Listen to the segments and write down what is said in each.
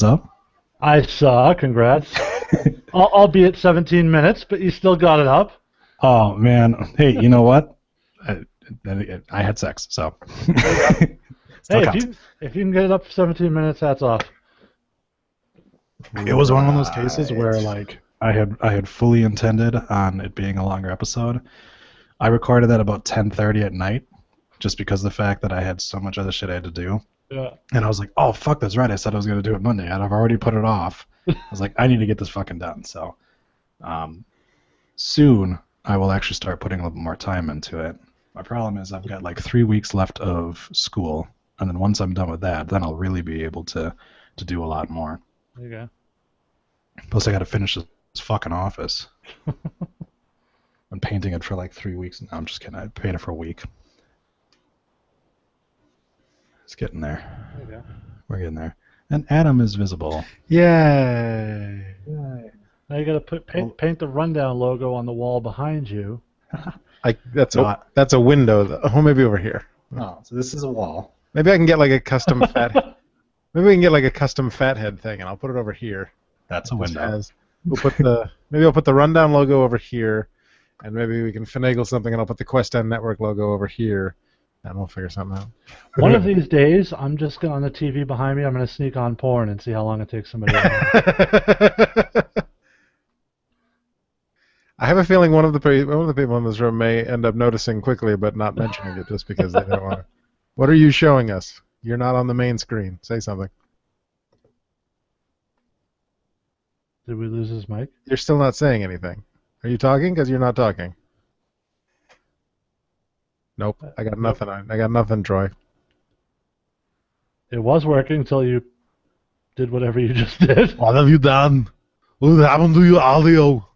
up? I saw. Congrats. Albeit 17 minutes, but you still got it up. Oh man, hey, you know what? I had sex, so still Hey, if counts. you can get it up for 17 minutes, hats off. It was one of those cases where Right. like I had fully intended on it being a longer episode. I recorded at about 10:30 at night, just because of the fact that I had so much other shit I had to do. Yeah. And I was like, oh fuck, that's right. I said I was gonna do it Monday, and I've already put it off. I was like, I need to get this fucking done. So soon I will actually start putting a little more time into it. My problem is I've got like 3 weeks left of school, and then once I'm done with that, then I'll really be able to do a lot more. There you go. Plus, I got to finish this fucking office. I'm painting it for like 3 weeks. No, I'm just kidding. I painted it for a week. It's getting there. There you go. We're getting there. And Adam is visible. Yay. Yay. Now you got to paint the rundown logo on the wall behind you. That's a window. Oh, maybe over here. Oh, so this is a wall. Maybe I can get like a custom fat. Maybe we can get like a custom fathead thing, and I'll put it over here. That's a window. Maybe I'll put the rundown logo over here, and maybe we can finagle something, and I'll put the Quest End Network logo over here, and we'll figure something out. One of these days, I'm just going on the TV behind me. I'm going to sneak on porn and see how long it takes somebody to I have a feeling one of the people in this room may end up noticing quickly, but not mentioning it just because they don't want to. What are you showing us? You're not on the main screen. Say something. Did we lose his mic? You're still not saying anything. Are you talking? Because you're not talking. Nope. I got nothing. I got nothing, Troy. It was working until you did whatever you just did. What have you done? What happened to your audio?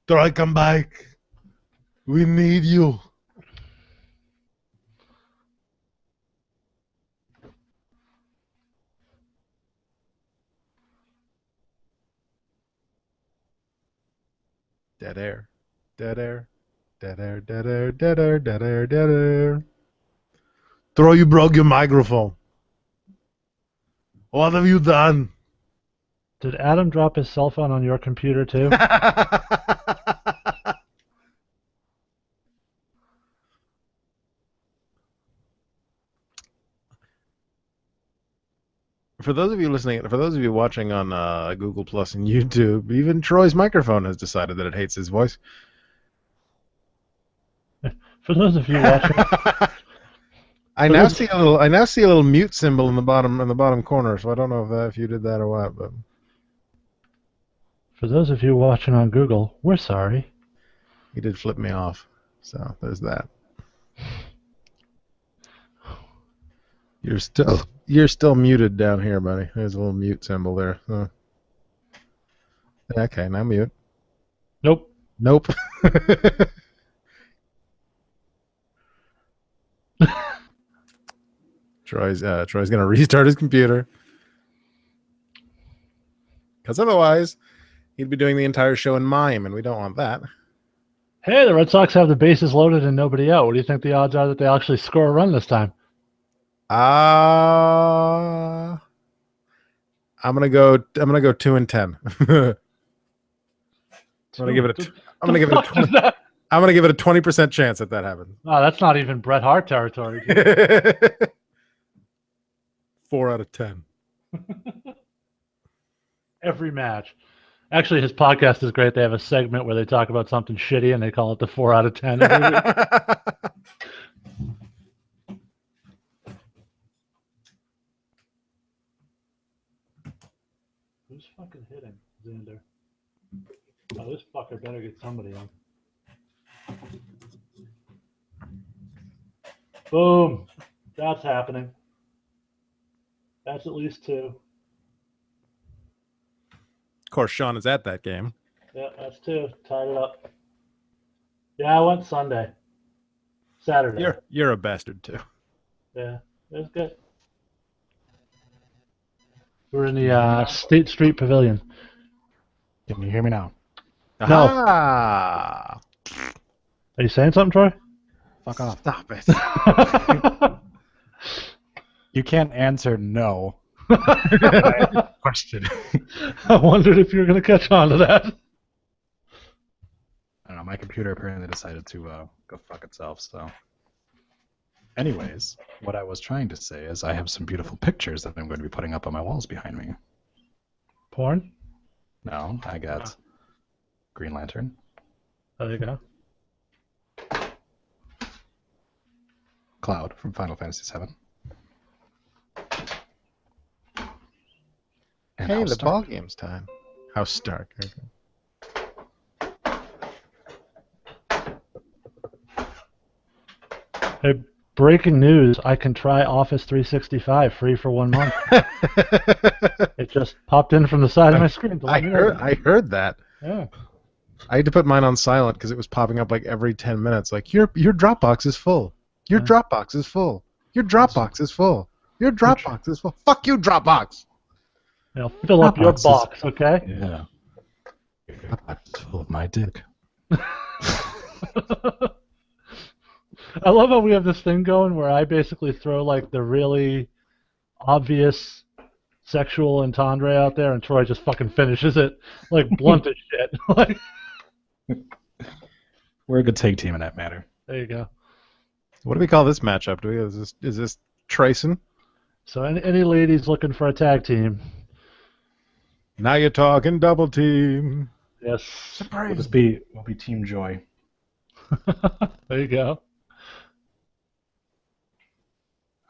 Troy, come back. We need you. Dead air. Dead air. Dead air. Dead air. Dead air. Dead air. Dead air. Troy, you broke your microphone. What have you done? Did Adam drop his cell phone on your computer too? For those of you listening, for those of you watching on Google Plus and YouTube, even Troy's microphone has decided that it hates his voice. For those of you watching, I now see a little mute symbol in the bottom corner. So I don't know if you did that or what, but for those of you watching on Google, we're sorry. he did flip me off. So there's that. You're still muted down here, buddy. There's a little mute symbol there. Okay, now mute. Nope. Nope. Troy's gonna restart his computer. Because otherwise, he'd be doing the entire show in mime, and we don't want that. Hey, the Red Sox have the bases loaded and nobody out. What do you think the odds are that they actually score a run this time? I'm gonna go 2-10. I'm gonna give it a 20% chance that happens. Oh, that's not even Bret Hart territory. 4 out of 10. Every match. Actually, his podcast is great. They have a segment where they talk about something shitty and they call it the 4 out of 10. Who's fucking hitting Xander? Oh, this fucker better get somebody on. Boom. That's happening. That's at least 2. Of course, Sean is at that game. Yeah, that's 2. Tied it up. Yeah, I went Sunday. Saturday. You're a bastard too. Yeah, it was good. We're in the State Street Pavilion. Can you hear me now? No. Ah, Are you saying something, Troy? Fuck off. stop it. You can't answer no Question. I wondered if you were going to catch on to that. I don't know. My computer apparently decided to go fuck itself. So, anyways, what I was trying to say is I have some beautiful pictures that I'm going to be putting up on my walls behind me. Porn? No, I got Green Lantern. There you go. Cloud from Final Fantasy VII. And Hey, House the Stark. ball game's time. House Stark. Okay. Hey, breaking news. I can try Office 365 free for 1 month. It just popped in from the side of my screen. To I let me know. heard that. Yeah. I had to put mine on silent because it was popping up like every 10 minutes. Like, your Dropbox is full. Your Yeah. Dropbox is full. Your Dropbox is full. Your Dropbox is full. Fuck you, Dropbox. Now fill up your Dropbox is- box, okay? Yeah. It's full of my dick. I love how we have this thing going where I basically throw like the really obvious sexual entendre out there, and Troy just fucking finishes it like blunt as shit. Like, We're a good tag team in that matter. there you go. What do we call this matchup? Is this Trayson? So any ladies looking for a tag team? Now you're talking double team. Yes. We'll be Team Joy. There you go.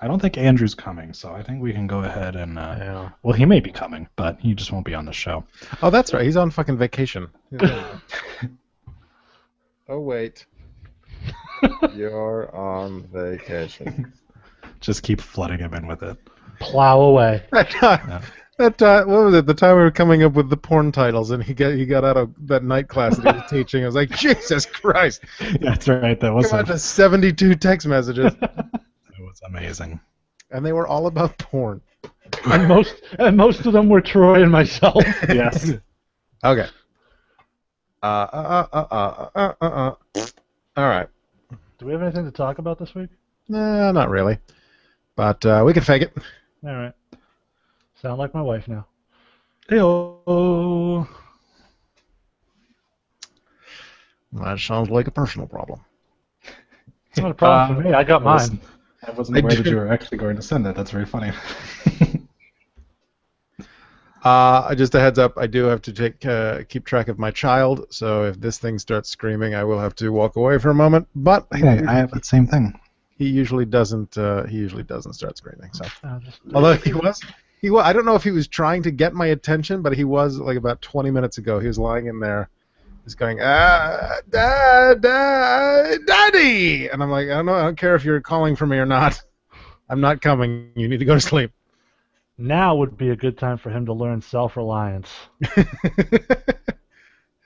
I don't think Andrew's coming, so I think we can go ahead and. Yeah. Well, he may be coming, but he just won't be on the show. Oh, that's right. He's on fucking vacation. Oh, wait. You're on vacation. Just keep flooding him in with it. Plow away. That time, what was it? The time we were coming up with the porn titles, and he got out of that night class that he was teaching. I was like, Jesus Christ! That's right. That was Come on to 72 text messages, it was amazing. and they were all about porn. And most of them were Troy and myself. Yes. Okay. All right. Do we have anything to talk about this week? Nah, not really. But we can fake it. All right. Sound like my wife now. Heyo. That sounds like a personal problem. It's not a problem for me. I got mine. I wasn't aware that you were actually going to send it. That's very funny. Just a heads up, I do have to keep track of my child, so if this thing starts screaming, I will have to walk away for a moment. But Hey, I have the same thing. he usually doesn't. He usually doesn't start screaming. So, Just- although he was. I don't know if he was trying to get my attention, but he was like about 20 minutes ago. He was lying in there, just going, Daddy! And I'm like, I don't care if you're calling for me or not. I'm not coming. You need to go to sleep. Now would be a good time for him to learn self-reliance. Is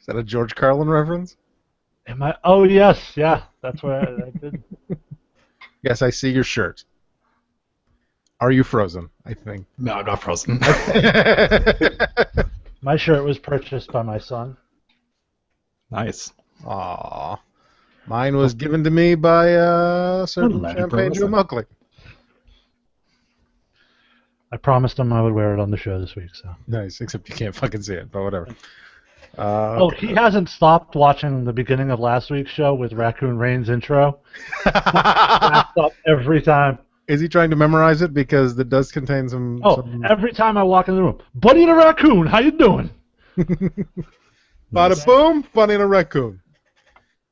that a George Carlin reference? Am I? Oh yes, yeah. That's what I did. Yes, I see your shirt. Are you frozen? I think. No, I'm not frozen. My shirt was purchased by my son. Nice. Aww. Mine was given to me by certain Let it Champagne Joe grow. Muckley. I promised him I would wear it on the show this week. So. Nice, except you can't fucking see it, but whatever. Oh, he hasn't stopped watching the beginning of last week's show with Raccoon Rain's intro. Wrapped up every time. Is he trying to memorize it because it does contain some? Oh, every time I walk in the room, Buddy the Raccoon, how you doing? Bada boom, funny in a raccoon.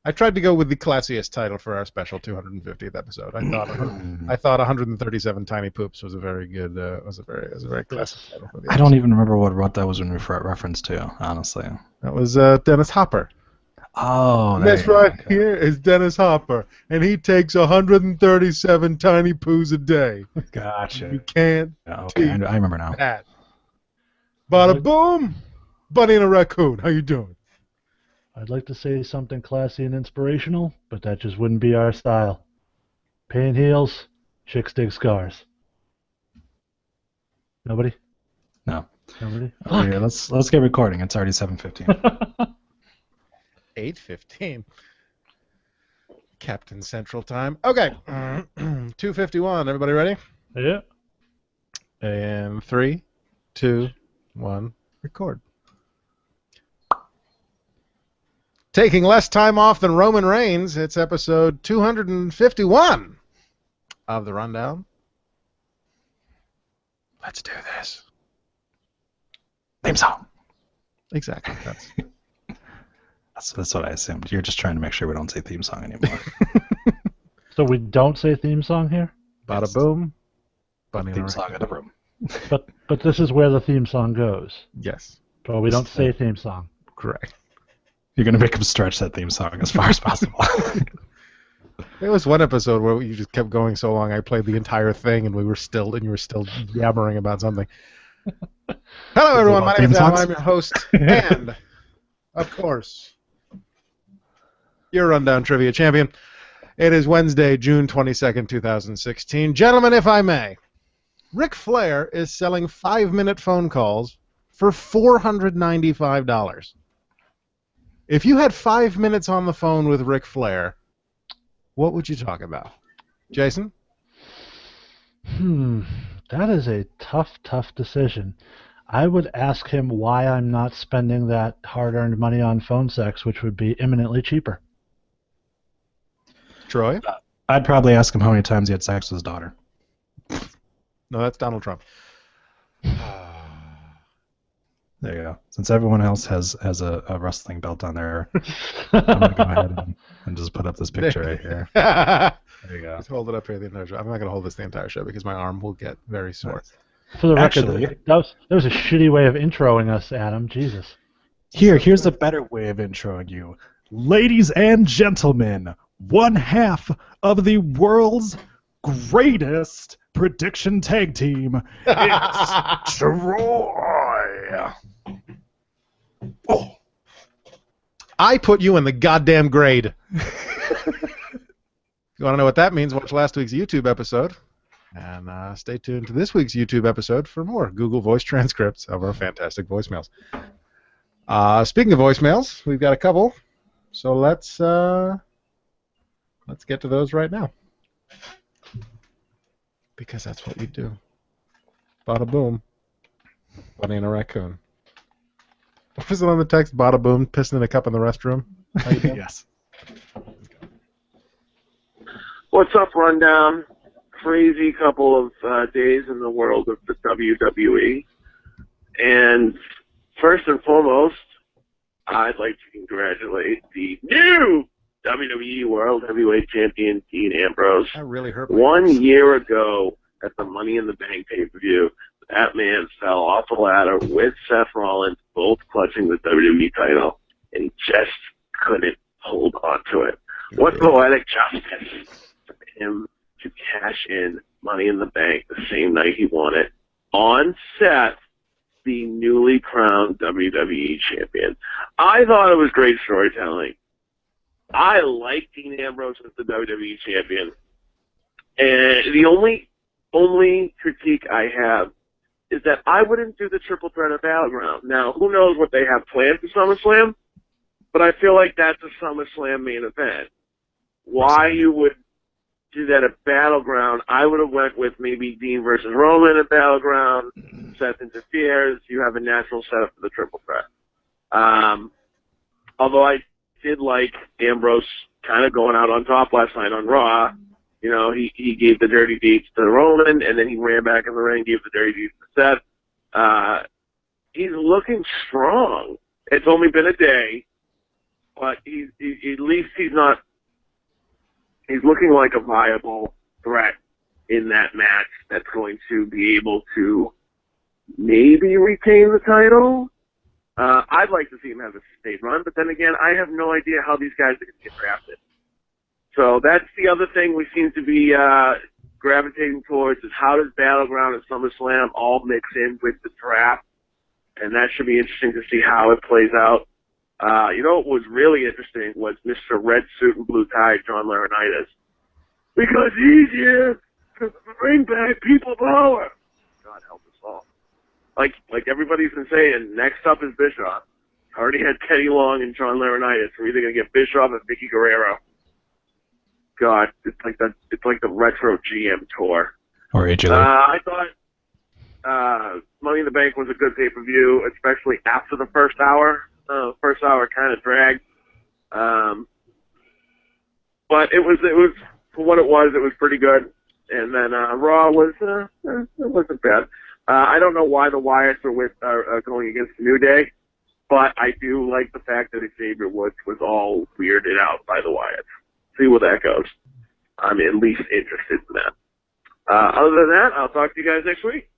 I tried to go with the classiest title for our special 250th episode. I thought 137 Tiny Poops was a very good, was a very classic title for the I don't even remember what that was in reference to, honestly. That was Dennis Hopper. Oh, And that's right here is Dennis Hopper, and he takes 137 tiny poos a day. Gotcha. You can't Yeah, okay, I remember now. that. Bada boom, Bunny and a Raccoon. How you doing? I'd like to say something classy and inspirational, but that just wouldn't be our style. Pain heals, chicks dig scars. Nobody? No. Nobody? Okay, let's get recording. It's already 7:15. 8:15. Captain Central Time. Okay. 2:51. Everybody ready? Yeah. And 3, 2, 1, record. Taking less time off than Roman Reigns, it's episode 251 of The Rundown. Let's do this. Theme song. Exactly. That's what I assumed. You're just trying to make sure we don't say theme song anymore. So we don't say theme song here? Bada boom. Bunny Theme song in the room. But this is where the theme song goes. Yes. But we don't say theme song. Correct. You're going to make him stretch that theme song as far as possible. There was one episode where you just kept going so long I played the entire thing and you were still yammering about something. Hello everyone, my name is Adam, I'm your host, and of course, your Rundown Trivia Champion. It is Wednesday, June 22nd, 2016. Gentlemen, if I may, Ric Flair is selling 5-minute phone calls for $495. If you had 5 minutes on the phone with Ric Flair, what would you talk about? Jason? That is a tough decision. I would ask him why I'm not spending that hard-earned money on phone sex, which would be imminently cheaper. Troy? I'd probably ask him how many times he had sex with his daughter. No, that's Donald Trump. There you go. Since everyone else has a wrestling belt on there, I'm going to go ahead and just put up this picture right here. There you go. Just hold it up here the entire show. I'm not going to hold this the entire show because my arm will get very sore. For the Actually, record, that was a shitty way of introing us, Adam. Jesus. Here's a better way of introing you. Ladies and gentlemen, one half of the world's greatest prediction tag team. It's Troy. Oh. I put you in the goddamn grade. You want to know what that means? Watch last week's YouTube episode. And stay tuned to this week's YouTube episode for more Google Voice transcripts of our fantastic voicemails. Speaking of voicemails, we've got a couple. So let's get to those right now. Because that's what we do. Bada boom. Bunny and a raccoon. What was it on the text? Bada boom, pissing in a cup in the restroom? Yes. What's up, Rundown? Crazy couple of days in the world of the WWE. And first and foremost, I'd like to congratulate the new WWE World Heavyweight Champion, Dean Ambrose. That really hurt. 1 year ago at the Money in the Bank pay-per-view, that man fell off the ladder with Seth Rollins, both clutching the WWE title, and he just couldn't hold on to it. What poetic justice for him to cash in Money in the Bank the same night he won it on Seth, the newly crowned WWE champion. I thought it was great storytelling. I like Dean Ambrose as the WWE champion. And the only critique I have is that I wouldn't do the triple threat of Battleground. Now, who knows what they have planned for SummerSlam, but I feel like that's a SummerSlam main event. Why you would do that at Battleground, I would have went with maybe Dean versus Roman at Battleground, Seth interferes, you have a natural setup for the triple threat. Although I did like Ambrose kind of going out on top last night on Raw. You know, he gave the dirty deeds to Roman, and then he ran back in the ring, gave the dirty deeds to Seth. He's looking strong. It's only been a day, but at least he's looking like a viable threat in that match that's going to be able to maybe retain the title. I'd like to see him have a state run, but then again, I have no idea how these guys are going to get drafted. So that's the other thing we seem to be gravitating towards is how does Battleground and SummerSlam all mix in with the draft? And that should be interesting to see how it plays out. You know what was really interesting was Mr. Red Suit and Blue Tie, John Laurinaitis. Because he's here to bring back people power. God help us all. Like everybody's been saying, next up is Bischoff. Already had Teddy Long and John Laurinaitis. We're either going to get Bischoff and Vicky Guerrero. God, it's like the retro GM tour. Or AJ Lee. I thought Money in the Bank was a good pay-per-view, especially after the first hour. First hour kind of dragged. But it was for what it was pretty good. And then Raw was it wasn't bad. I don't know why the Wyatts are going against the New Day, but I do like the fact that Xavier Woods was all weirded out by the Wyatts. See where that goes. I'm at least interested in that. Other than that, I'll talk to you guys next week.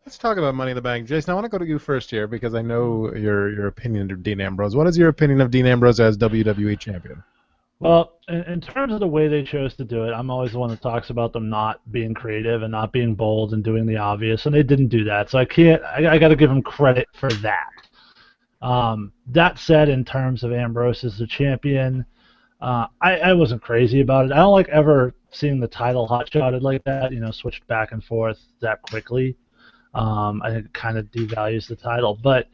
Let's talk about Money in the Bank. Jason, I want to go to you first here because I know your opinion of Dean Ambrose. What is your opinion of Dean Ambrose as WWE Champion? Well, in terms of the way they chose to do it, I'm always the one that talks about them not being creative and not being bold and doing the obvious, and they didn't do that. So I got to give them credit for that. That said, in terms of Ambrose as the champion, I wasn't crazy about it. I don't like ever seeing the title hot-shotted like that, switched back and forth that quickly. I think it kind of devalues the title, but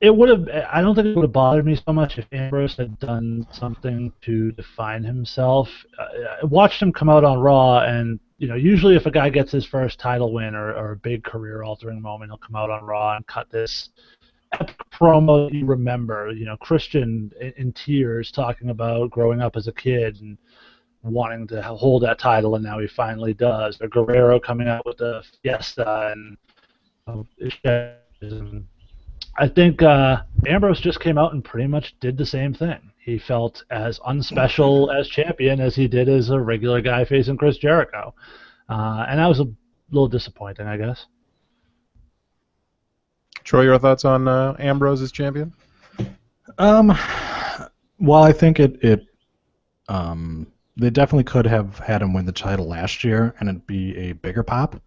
I don't think it would have bothered me so much if Ambrose had done something to define himself. I watched him come out on Raw, and usually if a guy gets his first title win or a big career-altering moment, he'll come out on Raw and cut this epic promo that you remember. Christian in tears talking about growing up as a kid and wanting to hold that title, and now he finally does. Or Guerrero coming out with the Fiesta and I think Ambrose just came out and pretty much did the same thing. He felt as unspecial as champion as he did as a regular guy facing Chris Jericho. And that was a little disappointing, I guess. Troy, your thoughts on Ambrose as champion? Well, I think they definitely could have had him win the title last year and it'd be a bigger pop.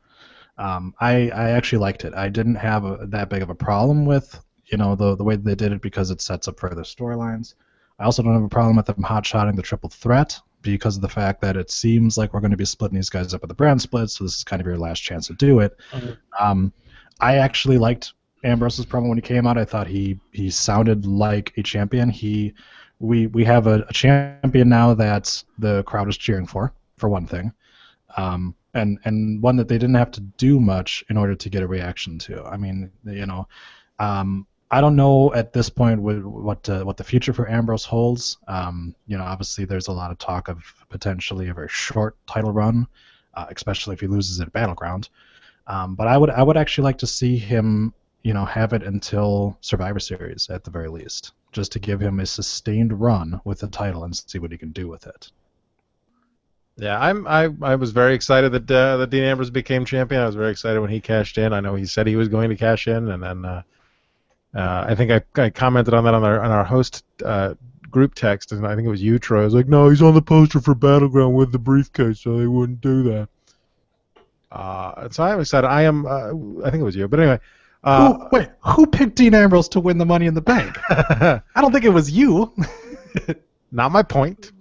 I actually liked it. I didn't have that big of a problem with the way they did it because it sets up further storylines. I also don't have a problem with them hot-shotting the triple threat because of the fact that it seems like we're going to be splitting these guys up with the brand split, so this is kind of your last chance to do it. Mm-hmm. I actually liked Ambrose's promo when he came out. I thought he sounded like a champion. We have a champion now that the crowd is cheering for one thing. And one that they didn't have to do much in order to get a reaction to. I mean, I don't know at this point what the future for Ambrose holds. Obviously there's a lot of talk of potentially a very short title run, especially if he loses at Battleground. But I would actually like to see him, have it until Survivor Series at the very least, just to give him a sustained run with the title and see what he can do with it. Yeah, I was very excited that Dean Ambrose became champion. I was very excited when he cashed in. I know he said he was going to cash in, and then I think I commented on that on our host group text, and I think it was you, Troy. I was like, no, he's on the poster for Battleground with the briefcase, so they wouldn't do that. So I'm excited. I think it was you, but anyway. Who picked Dean Ambrose to win the Money in the Bank? I don't think it was you. Not my point.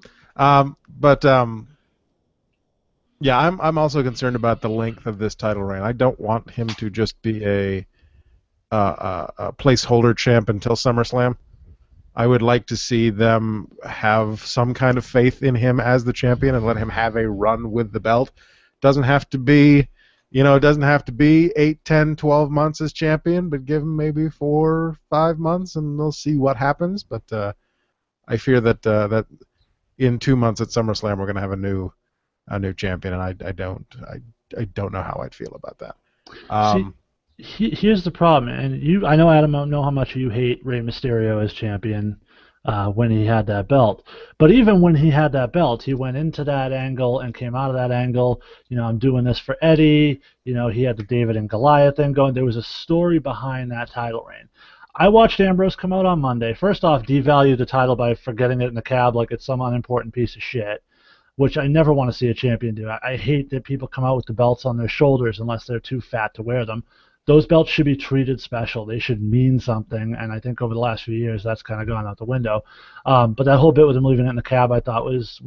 Yeah, I'm also concerned about the length of this title reign. I don't want him to just be a placeholder champ until SummerSlam. I would like to see them have some kind of faith in him as the champion and let him have a run with the belt. Doesn't have to be, it doesn't have to be 8, 10, 12 months as champion, but give him maybe 4 or 5 months and we'll see what happens. But I fear that in 2 months at SummerSlam we're going to have a new champion, and I don't know how I'd feel about that. Here's the problem, and I know, Adam, I don't know how much you hate Rey Mysterio as champion when he had that belt, but even when he had that belt, he went into that angle and came out of that angle. I'm doing this for Eddie. He had the David and Goliath thing going. There was a story behind that title reign. I watched Ambrose come out on Monday. First off, devalue the title by forgetting it in the cab like it's some unimportant piece of shit, which I never want to see a champion do. I hate that people come out with the belts on their shoulders unless they're too fat to wear them. Those belts should be treated special. They should mean something, and I think over the last few years that's kind of gone out the window. But that whole bit with him leaving it in the cab I thought was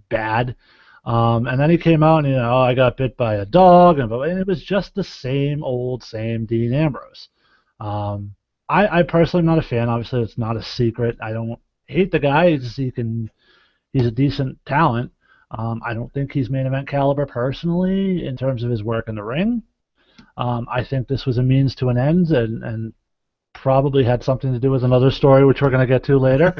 bad. And then he came out and, I got bit by a dog, and it was just the same Dean Ambrose. I personally am not a fan. Obviously, it's not a secret. I don't hate the guy. He's a decent talent. I don't think he's main event caliber personally in terms of his work in the ring. I think this was a means to an end, and probably had something to do with another story, which we're going to get to later.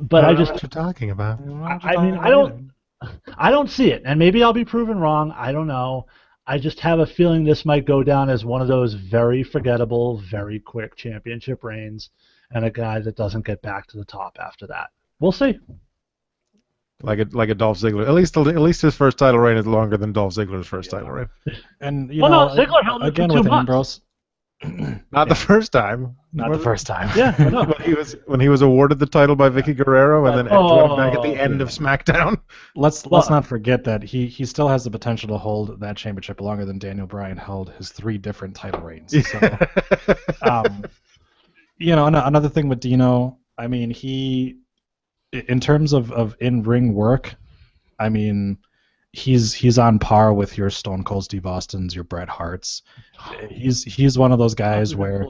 But I I don't know just, what you're talking about. I mean, I don't see it, and maybe I'll be proven wrong. I don't know. I just have a feeling this might go down as one of those very forgettable, very quick championship reigns, and a guy that doesn't get back to the top after that. We'll see. Like a Dolph Ziggler. At least his first title reign is longer than Dolph Ziggler's first title reign. And you Well, know, no, Ziggler held it again for 2 with months. Ambrose, Not the first time. not the first time. Yeah, I know. when he was awarded the title by Vicky Guerrero and then Edge won it back at the end yeah. of SmackDown. Let's not forget that he still has the potential to hold that championship longer than Daniel Bryan held his 3 different title reigns. So, you know, another thing with Dino, I mean, in terms of in-ring work, I mean, he's on par with your Stone Cold Steve Austins, your Bret Harts. He's one of those guys where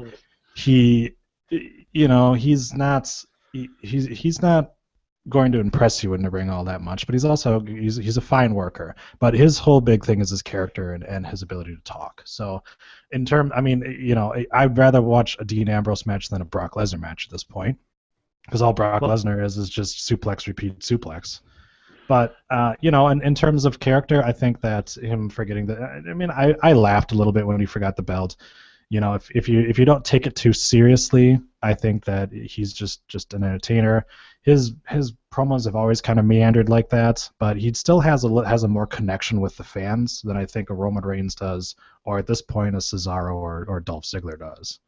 he's not going to impress you in the ring all that much, but he's a fine worker. But his whole big thing is his character and his ability to talk. So, I mean, you know, I'd rather watch a Dean Ambrose match than a Brock Lesnar match at this point, because all Brock Lesnar is just suplex, repeat, suplex. But, you know, in terms of character, I think that him forgetting the... I mean, I laughed a little bit when he forgot the belt. You know, if you don't take it too seriously, I think that he's just an entertainer. His promos have always kind of meandered like that, but he still has a more connection with the fans than I think a Roman Reigns does, or at this point a Cesaro or Dolph Ziggler does.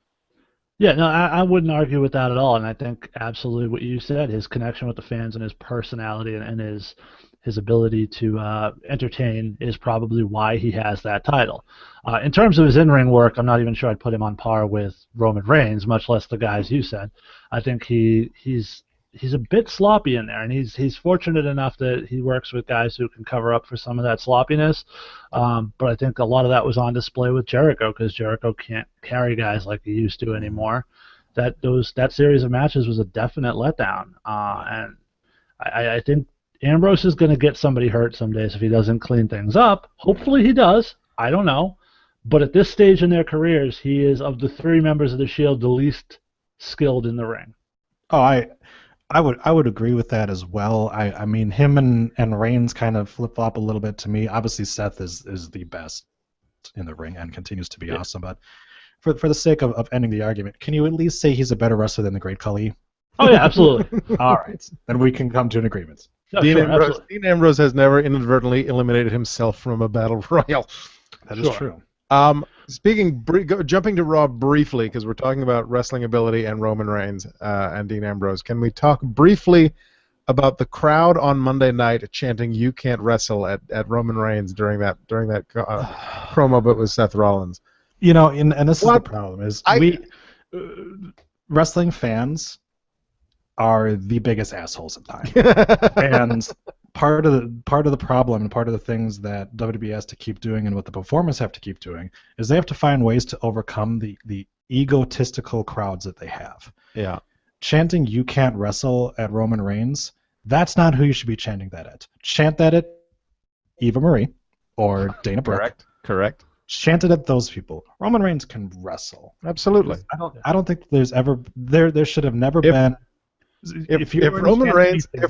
Yeah, no, I wouldn't argue with that at all, and I think absolutely what you said, his connection with the fans and his personality and his ability to entertain is probably why he has that title. In terms of his in-ring work, I'm not even sure I'd put him on par with Roman Reigns, much less the guys you said. I think he's a bit sloppy in there, and he's fortunate enough that he works with guys who can cover up for some of that sloppiness. But I think a lot of that was on display with Jericho, because Jericho can't carry guys like he used to anymore. That series of matches was a definite letdown, and I think Ambrose is going to get somebody hurt some days if he doesn't clean things up. Hopefully he does. I don't know. But at this stage in their careers, he is, of the 3 members of the Shield, the least skilled in the ring. Oh, I would agree with that as well. I mean, him and Reigns kind of flip-flop a little bit to me. Obviously, Seth is the best in the ring and continues to be awesome. But for the sake of ending the argument, can you at least say he's a better wrestler than the Great Khali? Oh, yeah, absolutely. All right. Then we can come to an agreement. Yeah, Dean Ambrose has never inadvertently eliminated himself from a battle royal. That is true. Jumping to Raw briefly, because we're talking about wrestling ability and Roman Reigns and Dean Ambrose, can we talk briefly about the crowd on Monday night chanting "You can't wrestle" at Roman Reigns during that promo, but with Seth Rollins? You know, and this is the problem: is wrestling fans are the biggest assholes of time, and part of the problem and part of the things that WWE has to keep doing and what the performers have to keep doing is they have to find ways to overcome the egotistical crowds that they have. Yeah. Chanting "You can't wrestle" at Roman Reigns, that's not who you should be chanting that at. Chant that at Eva Marie or Dana Brooke. Correct. Chant it at those people. Roman Reigns can wrestle. Absolutely. I don't think there's ever there should have never been. If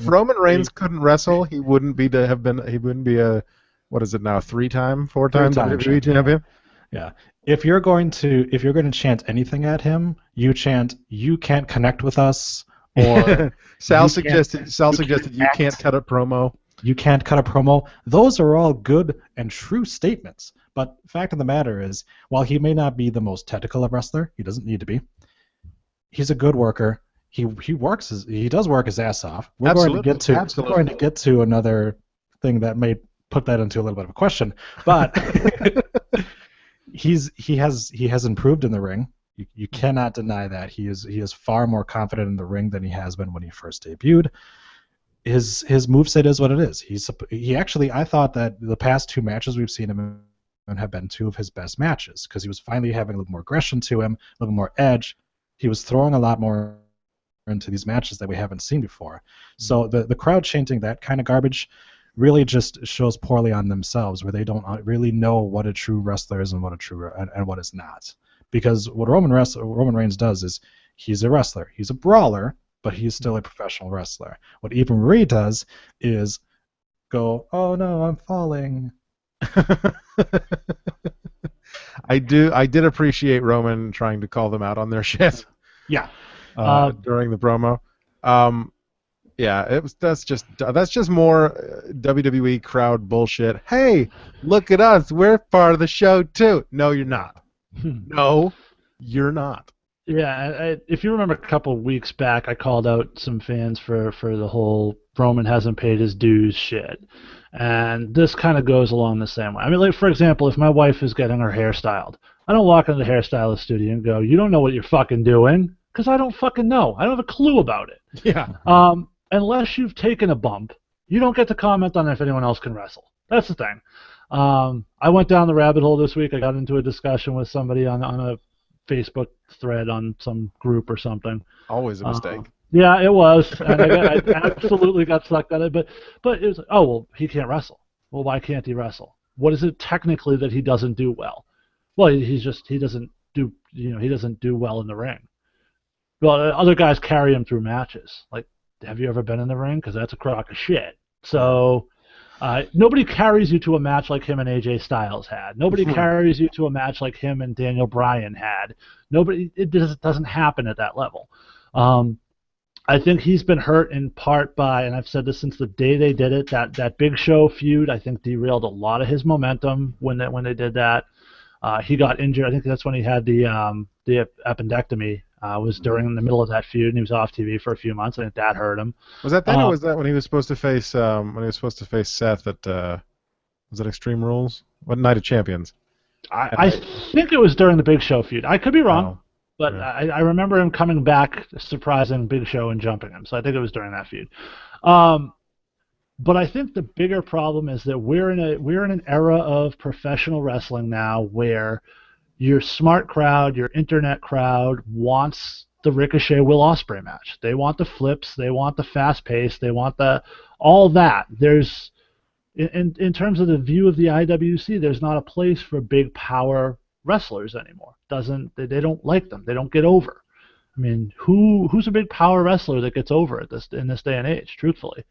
Roman Reigns couldn't wrestle, he wouldn't be a what is it now, 3-time, 4-time WWE champion. Yeah. If you're going to chant anything at him, you chant "You can't connect with us," or Sal suggested you can't cut a promo. You can't cut a promo. Those are all good and true statements. But the fact of the matter is, while he may not be the most technical of wrestler, he doesn't need to be. He's a good worker. He does work his ass off. We're going to get to another thing that may put that into a little bit of a question, but he has improved in the ring. You cannot deny that. He is far more confident in the ring than he has been when he first debuted. His moveset is what it is. He actually, I thought that the past 2 matches we've seen him in have been 2 of his best matches, because he was finally having a little more aggression to him, a little more edge. He was throwing a lot more into these matches that we haven't seen before. So the crowd chanting that kind of garbage really just shows poorly on themselves, where they don't really know what a true wrestler is and what what is not. Because what Roman Reigns does is he's a wrestler, he's a brawler, but he's still a professional wrestler. What Eva Marie does is go, oh no, I'm falling. I did appreciate Roman trying to call them out on their shit. Yeah. During the promo. Yeah, that's just more WWE crowd bullshit. Hey, look at us, we're part of the show too. No, you're not. No, you're not. Yeah, if you remember a couple of weeks back, I called out some fans for the whole Roman hasn't paid his dues shit. And this kind of goes along the same way. I mean, like, for example, if my wife is getting her hair styled, I don't walk into the hairstylist studio and go, you don't know what you're fucking doing, because I don't fucking know. I don't have a clue about it. Yeah. Unless you've taken a bump, you don't get to comment on if anyone else can wrestle. That's the thing. I went down the rabbit hole this week. I got into a discussion with somebody on a Facebook thread on some group or something. Always a mistake. Yeah, it was. And I absolutely got sucked on it. But it was, oh, well, he can't wrestle. Well, why can't he wrestle? What is it technically that he doesn't do well? Well, he doesn't do well in the ring. Well, other guys carry him through matches. Like, have you ever been in the ring? Because that's a crock of shit. So nobody carries you to a match like him and AJ Styles had. Nobody carries you to a match like him and Daniel Bryan had. It doesn't happen at that level. I think he's been hurt in part by, and I've said this since the day they did it, that Big Show feud, I think, derailed a lot of his momentum when they did that. He got injured. I think that's when he had the appendectomy. Was during the middle of that feud, and he was off TV for a few months. I think that hurt him. Was that then, or was that when he was supposed to face Seth at was that Extreme Rules? What Night of Champions? I think it was during the Big Show feud. I could be wrong, but yeah. I remember him coming back, surprising Big Show and jumping him. So I think it was during that feud. But I think the bigger problem is that we're in an era of professional wrestling now where your smart crowd, your internet crowd wants the Ricochet Will Ospreay match. They want the flips. They want the fast pace. They want all that. There's in terms of the view of the IWC, there's not a place for big power wrestlers anymore. They don't like them. They don't get over. I mean, who's a big power wrestler that gets over in this day and age? Truthfully,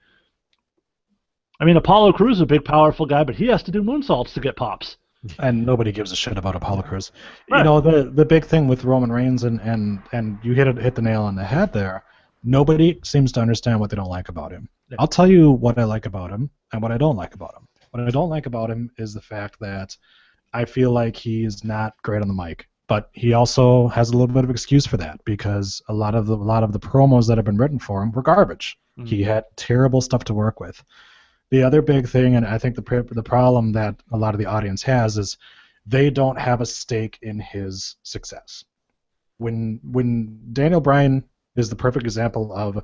I mean, Apollo Crews is a big, powerful guy, but he has to do moonsaults to get pops. And nobody gives a shit about Apollo Crews. Right. You know, the big thing with Roman Reigns, and you hit the nail on the head there, nobody seems to understand what they don't like about him. Yeah. I'll tell you what I like about him and what I don't like about him. What I don't like about him is the fact that I feel like he's not great on the mic. But he also has a little bit of excuse for that, because a lot of the promos that have been written for him were garbage. Mm-hmm. He had terrible stuff to work with. The other big thing, and I think the problem that a lot of the audience has, is they don't have a stake in his success. When Daniel Bryan is the perfect example of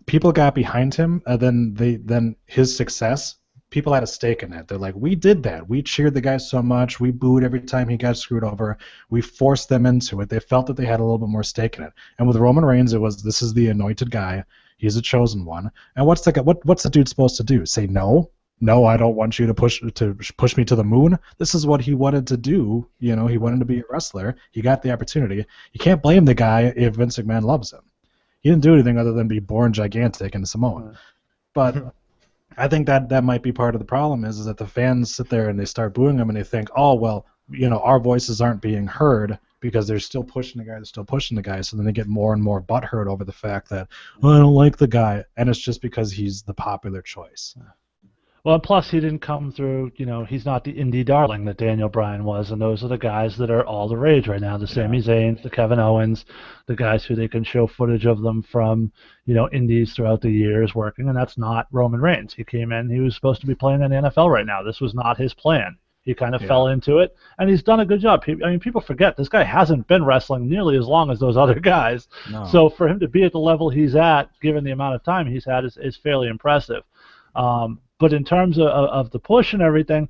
people got behind him, and then his success, people had a stake in it. They're like, we did that. We cheered the guy so much. We booed every time he got screwed over. We forced them into it. They felt that they had a little bit more stake in it. And with Roman Reigns, it was, this is the anointed guy. He's a chosen one. And what's the dude supposed to do? Say no? No, I don't want you to push me to the moon. This is what he wanted to do. You know, he wanted to be a wrestler. He got the opportunity. You can't blame the guy if Vince McMahon loves him. He didn't do anything other than be born gigantic and Samoan. But I think that might be part of the problem is that the fans sit there and they start booing him and they think, oh, well, you know, our voices aren't being heard because they're still pushing the guy, so then they get more and more butthurt over the fact that, oh, I don't like the guy, and it's just because he's the popular choice. Well, and plus he didn't come through, you know, he's not the indie darling that Daniel Bryan was, and those are the guys that are all the rage right now, the Sami Zayns, the Kevin Owens, the guys who they can show footage of them from, you know, indies throughout the years working, and that's not Roman Reigns. He came in, he was supposed to be playing in the NFL right now. This was not his plan. He kind of fell into it, and he's done a good job. I mean, people forget this guy hasn't been wrestling nearly as long as those other guys. No. So for him to be at the level he's at, given the amount of time he's had, is fairly impressive. But in terms of the push and everything,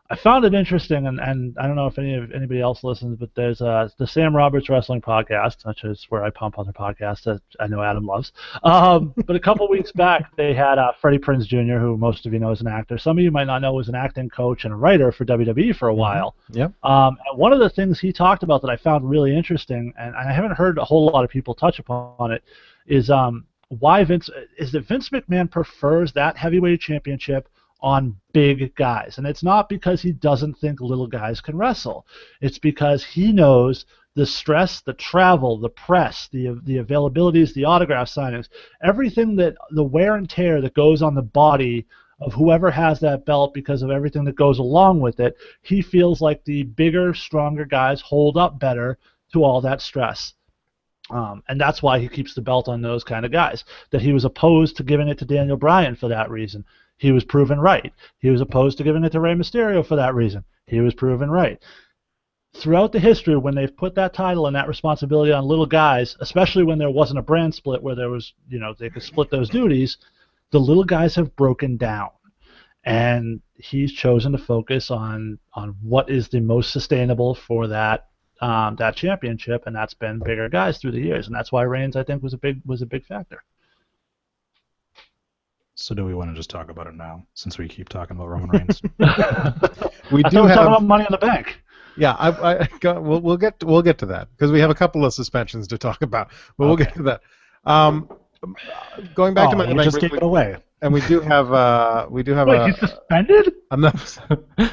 I found it interesting, and I don't know if anybody else listens, but there's the Sam Roberts Wrestling Podcast, which is where I pump other podcasts that I know Adam loves. But a couple weeks back, they had Freddie Prinze Jr., who most of you know is an actor. Some of you might not know was an acting coach and a writer for WWE for a while. Yep. And one of the things he talked about that I found really interesting, and I haven't heard a whole lot of people touch upon it, is why Vince McMahon prefers that heavyweight championship on big guys. And it's not because he doesn't think little guys can wrestle. It's because he knows the stress, the travel, the press, the availabilities, the autograph signings, everything that the wear and tear that goes on the body of whoever has that belt because of everything that goes along with it. He feels like the bigger, stronger guys hold up better to all that stress. And that's why he keeps the belt on those kind of guys. That he was opposed to giving it to Daniel Bryan for that reason. He was proven right. He was opposed to giving it to Rey Mysterio for that reason. He was proven right. Throughout the history, when they've put that title and that responsibility on little guys, especially when there wasn't a brand split where there was, they could split those duties, the little guys have broken down. And he's chosen to focus on what is the most sustainable for that championship, and that's been bigger guys through the years, and that's why Reigns, I think, was a big factor. So do we want to just talk about it now, since we keep talking about Roman Reigns? We I do thought we were have talking about Money in the Bank. Yeah, we'll get to that because we have a couple of suspensions to talk about, but we'll get to that. Going back to Money in the Bank, just gave it away. And we do have Wait, he's suspended?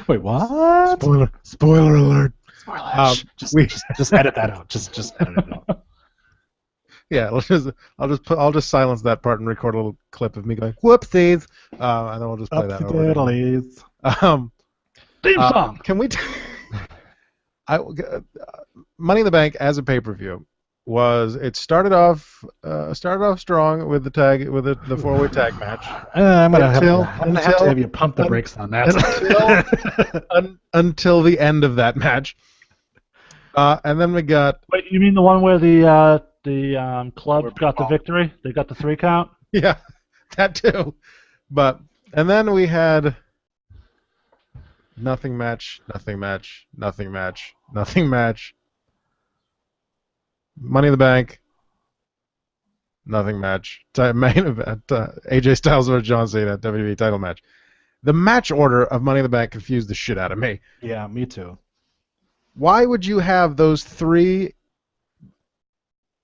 Wait, what? Spoiler alert. Just edit that out. Just edit it out. Yeah, I'll just silence that part and record a little clip of me going whoopsies, and then we'll just play that over. Theme song. Can we? Money in the Bank as a pay-per-view it started off strong with the four-way tag match. I'm gonna have to have you pump the brakes on that. Until the end of that match, and then we got. Wait, you mean the one where the club got the victory? They got the 3 count? Yeah, that too. And then we had nothing match. Money in the Bank. Nothing match. Main event. AJ Styles versus John Cena WWE title match. The match order of Money in the Bank confused the shit out of me. Yeah, me too. Why would you have those 3?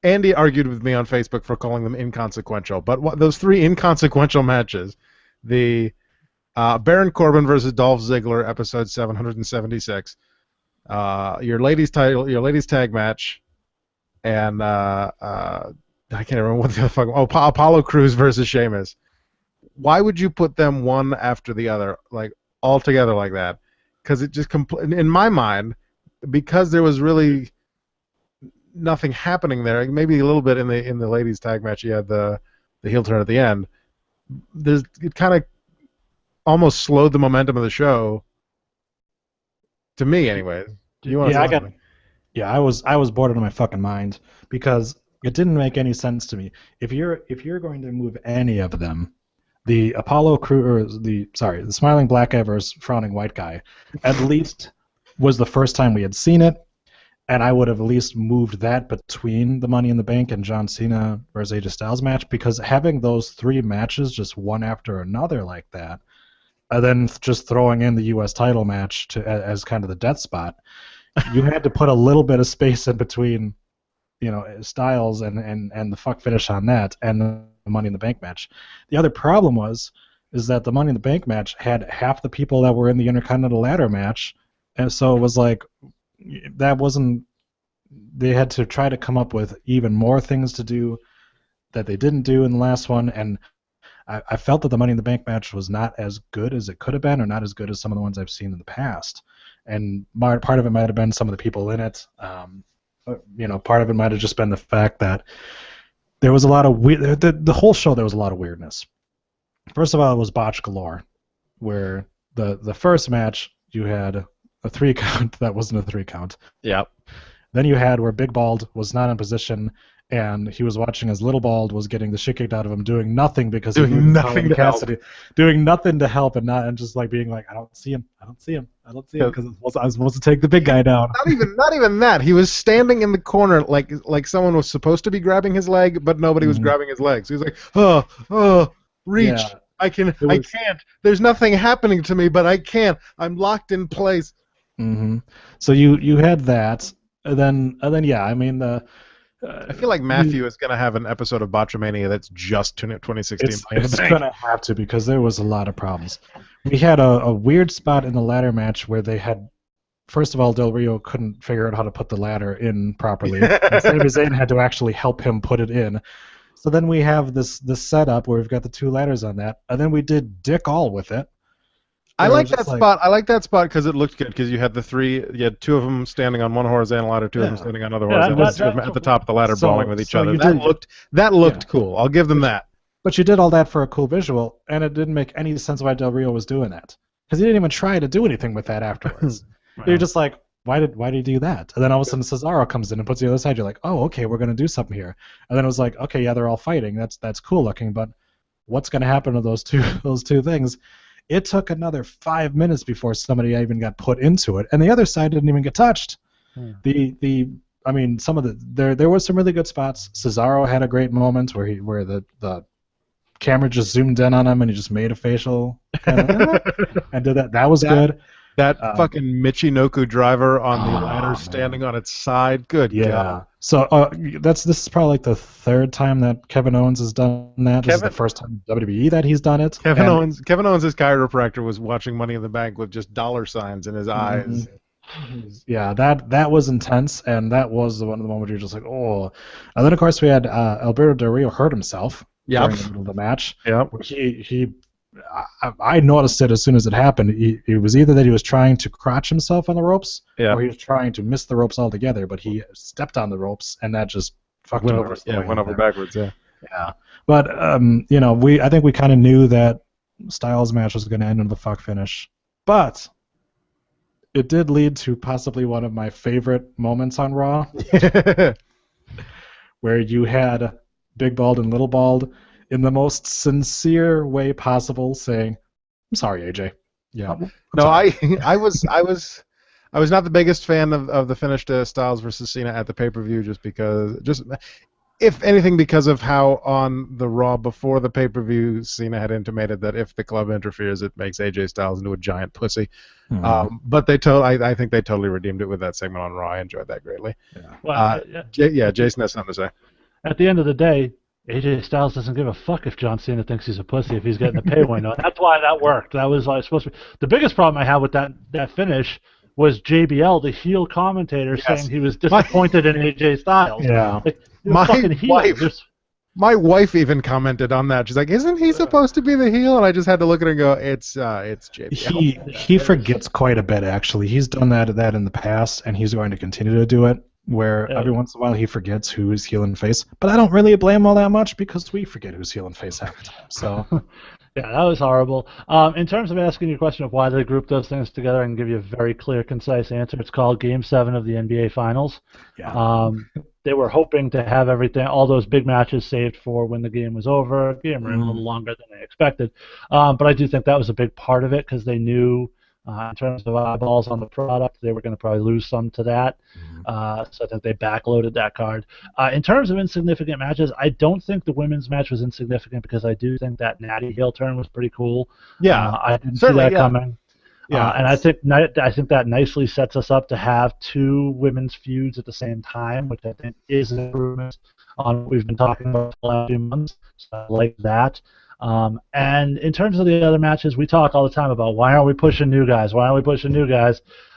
Andy argued with me on Facebook for calling them inconsequential, but those 3 inconsequential matches, the Baron Corbin versus Dolph Ziggler, episode 776, your ladies tag match, and I can't remember what the fuck. Oh, Apollo Crews versus Sheamus. Why would you put them one after the other, like all together like that? Because it just in my mind, because there was really nothing happening there. Maybe a little bit in the ladies tag match. You had the heel turn at the end. It kind of almost slowed the momentum of the show. To me, anyway. I was bored out of my fucking mind because it didn't make any sense to me. If you're going to move any of them, the Apollo Crew or the smiling black guy versus frowning white guy, at least was the first time we had seen it. And I would have at least moved that between the Money in the Bank and John Cena versus AJ Styles match, because having those 3 matches just one after another like that, and then just throwing in the U.S. title match as kind of the death spot, you had to put a little bit of space in between, Styles and the fuck finish on that and the Money in the Bank match. The other problem is that the Money in the Bank match had half the people that were in the Intercontinental Ladder match, and so it was like, they had to try to come up with even more things to do that they didn't do in the last one, and I felt that the Money in the Bank match was not as good as it could have been, or not as good as some of the ones I've seen in the past. And part of it might have been some of the people in it. Part of it might have just been the fact that there was a lot of the whole show, there was a lot of weirdness. First of all, it was botch galore, where the first match you had a 3 count that wasn't a 3 count. Yep. Then you had where Big Bald was not in position, and he was watching as Little Bald was getting the shit kicked out of him, doing nothing because Doing he knew nothing Colin to help. Cassidy, doing nothing to help, and just like being like, I don't see him because I'm supposed to take the big guy down. Not even that. He was standing in the corner like someone was supposed to be grabbing his leg, but nobody was grabbing his leg. So he was like, reach. Yeah. I can't. There's nothing happening to me, but I can't. I'm locked in place. So you had that, and then yeah, I mean I feel like Matthew is going to have an episode of Botchamania that's just 2016. It's going to have to, because there was a lot of problems. We had a weird spot in the ladder match where they had, first of all, Del Rio couldn't figure out how to put the ladder in properly. And Sami Zayn had to actually help him put it in. So then we have this setup where we've got the two ladders on that, and then we did dick all with it. I like that spot. I like that spot because it looked good. Because you had you had two of them standing on one horizontal ladder, two of them standing on another horizontal ladder, two of them at the top of the ladder brawling with each other. That looked cool. I'll give them that. But you did all that for a cool visual, and it didn't make any sense why Del Rio was doing that. Because he didn't even try to do anything with that afterwards. You're just like, why did he do that? And then all of a sudden Cesaro comes in and puts the other side. You're like, oh, okay, we're gonna do something here. And then it was like, okay, yeah, they're all fighting. That's cool looking, but what's gonna happen to those two things? It took another 5 minutes before somebody even got put into it, and the other side didn't even get touched. I mean, some of there was some really good spots. Cesaro had a great moment where the camera just zoomed in on him and he just made a facial and did that. That was good. That fucking Michinoku driver on the ladder standing on its side. Good God. So this is probably like the third time that Kevin Owens has done that. This is the first time in WWE that he's done it. Kevin Owens' chiropractor was watching Money in the Bank with just dollar signs in his eyes. Yeah, that was intense, and that was one of the moments you're just like, oh. And then of course we had Alberto Del Rio hurt himself during the middle of the match. Yep. I noticed it as soon as it happened. It was either that he was trying to crotch himself on the ropes, or he was trying to miss the ropes altogether, but he stepped on the ropes, and that just fucked him over. Went over backwards, yeah. But, I think we kind of knew that Styles' match was going to end in the fuck finish. But it did lead to possibly one of my favorite moments on Raw, where you had Big Bald and Little Bald in the most sincere way possible, saying, "I'm sorry, AJ." Yeah. I was not the biggest fan of the finish to Styles versus Cena at the pay-per-view, just if anything because of how on the Raw before the pay-per-view Cena had intimated that if the club interferes, it makes AJ Styles into a giant pussy. But I think they totally redeemed it with that segment on Raw. I enjoyed that greatly. Jason has something to say. At the end of the day, AJ Styles doesn't give a fuck if John Cena thinks he's a pussy if he's getting the pay window. That's why that worked. That was supposed to be. The biggest problem I had with that finish was JBL, the heel commentator, saying he was disappointed in AJ Styles. Yeah. My wife even commented on that. She's like, "Isn't he supposed to be the heel?" And I just had to look at her and go, "It's JBL." He forgets quite a bit, actually. He's done that in the past, and he's going to continue to do it. Where every once in a while he forgets who is heel and face, but I don't really blame him all that much because we forget who's heel and face half the time. So, yeah, that was horrible. In terms of asking your question of why they group those things together, I can give you a very clear, concise answer. It's called Game 7 of the NBA Finals. Yeah. They were hoping to have all those big matches saved for when the game was over. The game ran a little longer than they expected, but I do think that was a big part of it because they knew. In terms of eyeballs on the product, they were going to probably lose some to that. So I think they backloaded that card. In terms of insignificant matches, I don't think the women's match was insignificant because I do think that Natty heel turn was pretty cool. Yeah, I didn't see that coming. Yeah, and I think that nicely sets us up to have two women's feuds at the same time, which I think is an improvement on what we've been talking about the last few months. So I like that. And in terms of the other matches, we talk all the time about why aren't we pushing new guys?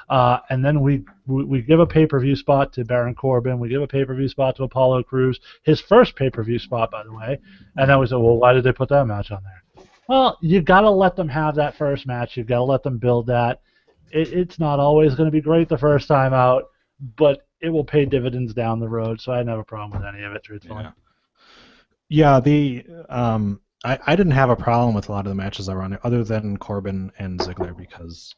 And then we give a pay-per-view spot to Baron Corbin. We give a pay-per-view spot to Apollo Crews, his first pay-per-view spot, by the way. And then we say, well, why did they put that match on there? Well, you got to let them have that first match. You've got to let them build that. It's not always going to be great the first time out, but it will pay dividends down the road. So I didn't have a problem with any of it, truthfully. I didn't have a problem with a lot of the matches that were on there, other than Corbin and Ziggler, because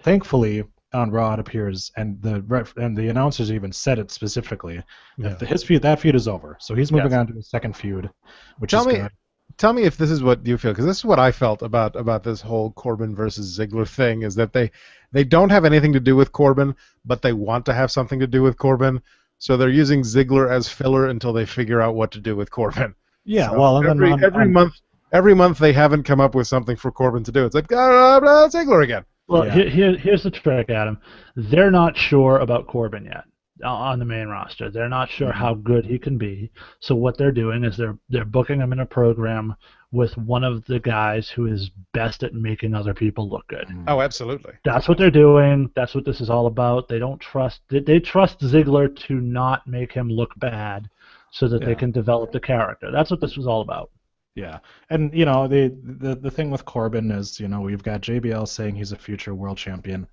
thankfully on Raw, it appears, and the announcers even said it specifically. Yeah. That feud is over, so he's moving Yes. on to his second feud, which Tell is me, good. tell me if this is what you feel, because this is what I felt about this whole Corbin versus Ziggler thing, is that they don't have anything to do with Corbin, but they want to have something to do with Corbin, so they're using Ziggler as filler until they figure out what to do with Corbin. Yeah, So well, and then every month they haven't come up with something for Corbin to do. It's like Ziggler again. Well, Yeah. here's the trick, Adam. They're not sure about Corbin yet on the main roster. They're not sure how good he can be. So what they're doing is they're booking him in a program with one of the guys who is best at making other people look good. Oh, absolutely. That's what they're doing. That's what this is all about. They don't trust. They trust Ziggler to not make him look bad, so that they can develop the character. That's what this was all about. Yeah, and you know the thing with Corbin is, you know, we've got JBL saying he's a future world champion.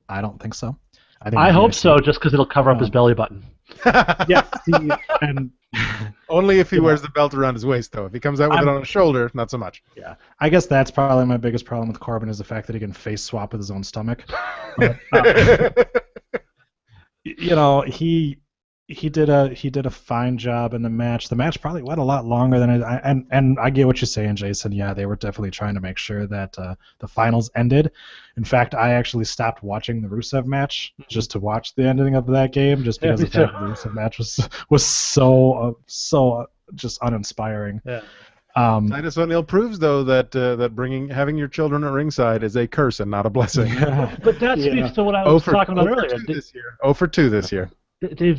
I don't think so. I hope so, just because it'll cover up his belly button. Yeah, and Only if he wears the belt around his waist, though. If he comes out with it on his shoulder, not so much. yeah, I guess that's probably my biggest problem with Corbin is the fact that he can face swap with his own stomach. But, you know, he did a fine job in the match. The match probably went a lot longer than it. And I get what you're saying, Jason. Yeah, they were definitely trying to make sure that the finals ended. In fact, I actually stopped watching the Rusev match just to watch the ending of that game, just because the Rusev match was so just uninspiring. Yeah. Titus O'Neil proves, though, that having your children at ringside is a curse and not a blessing. But that speaks to what I was talking about earlier. 0 for 2 this year. They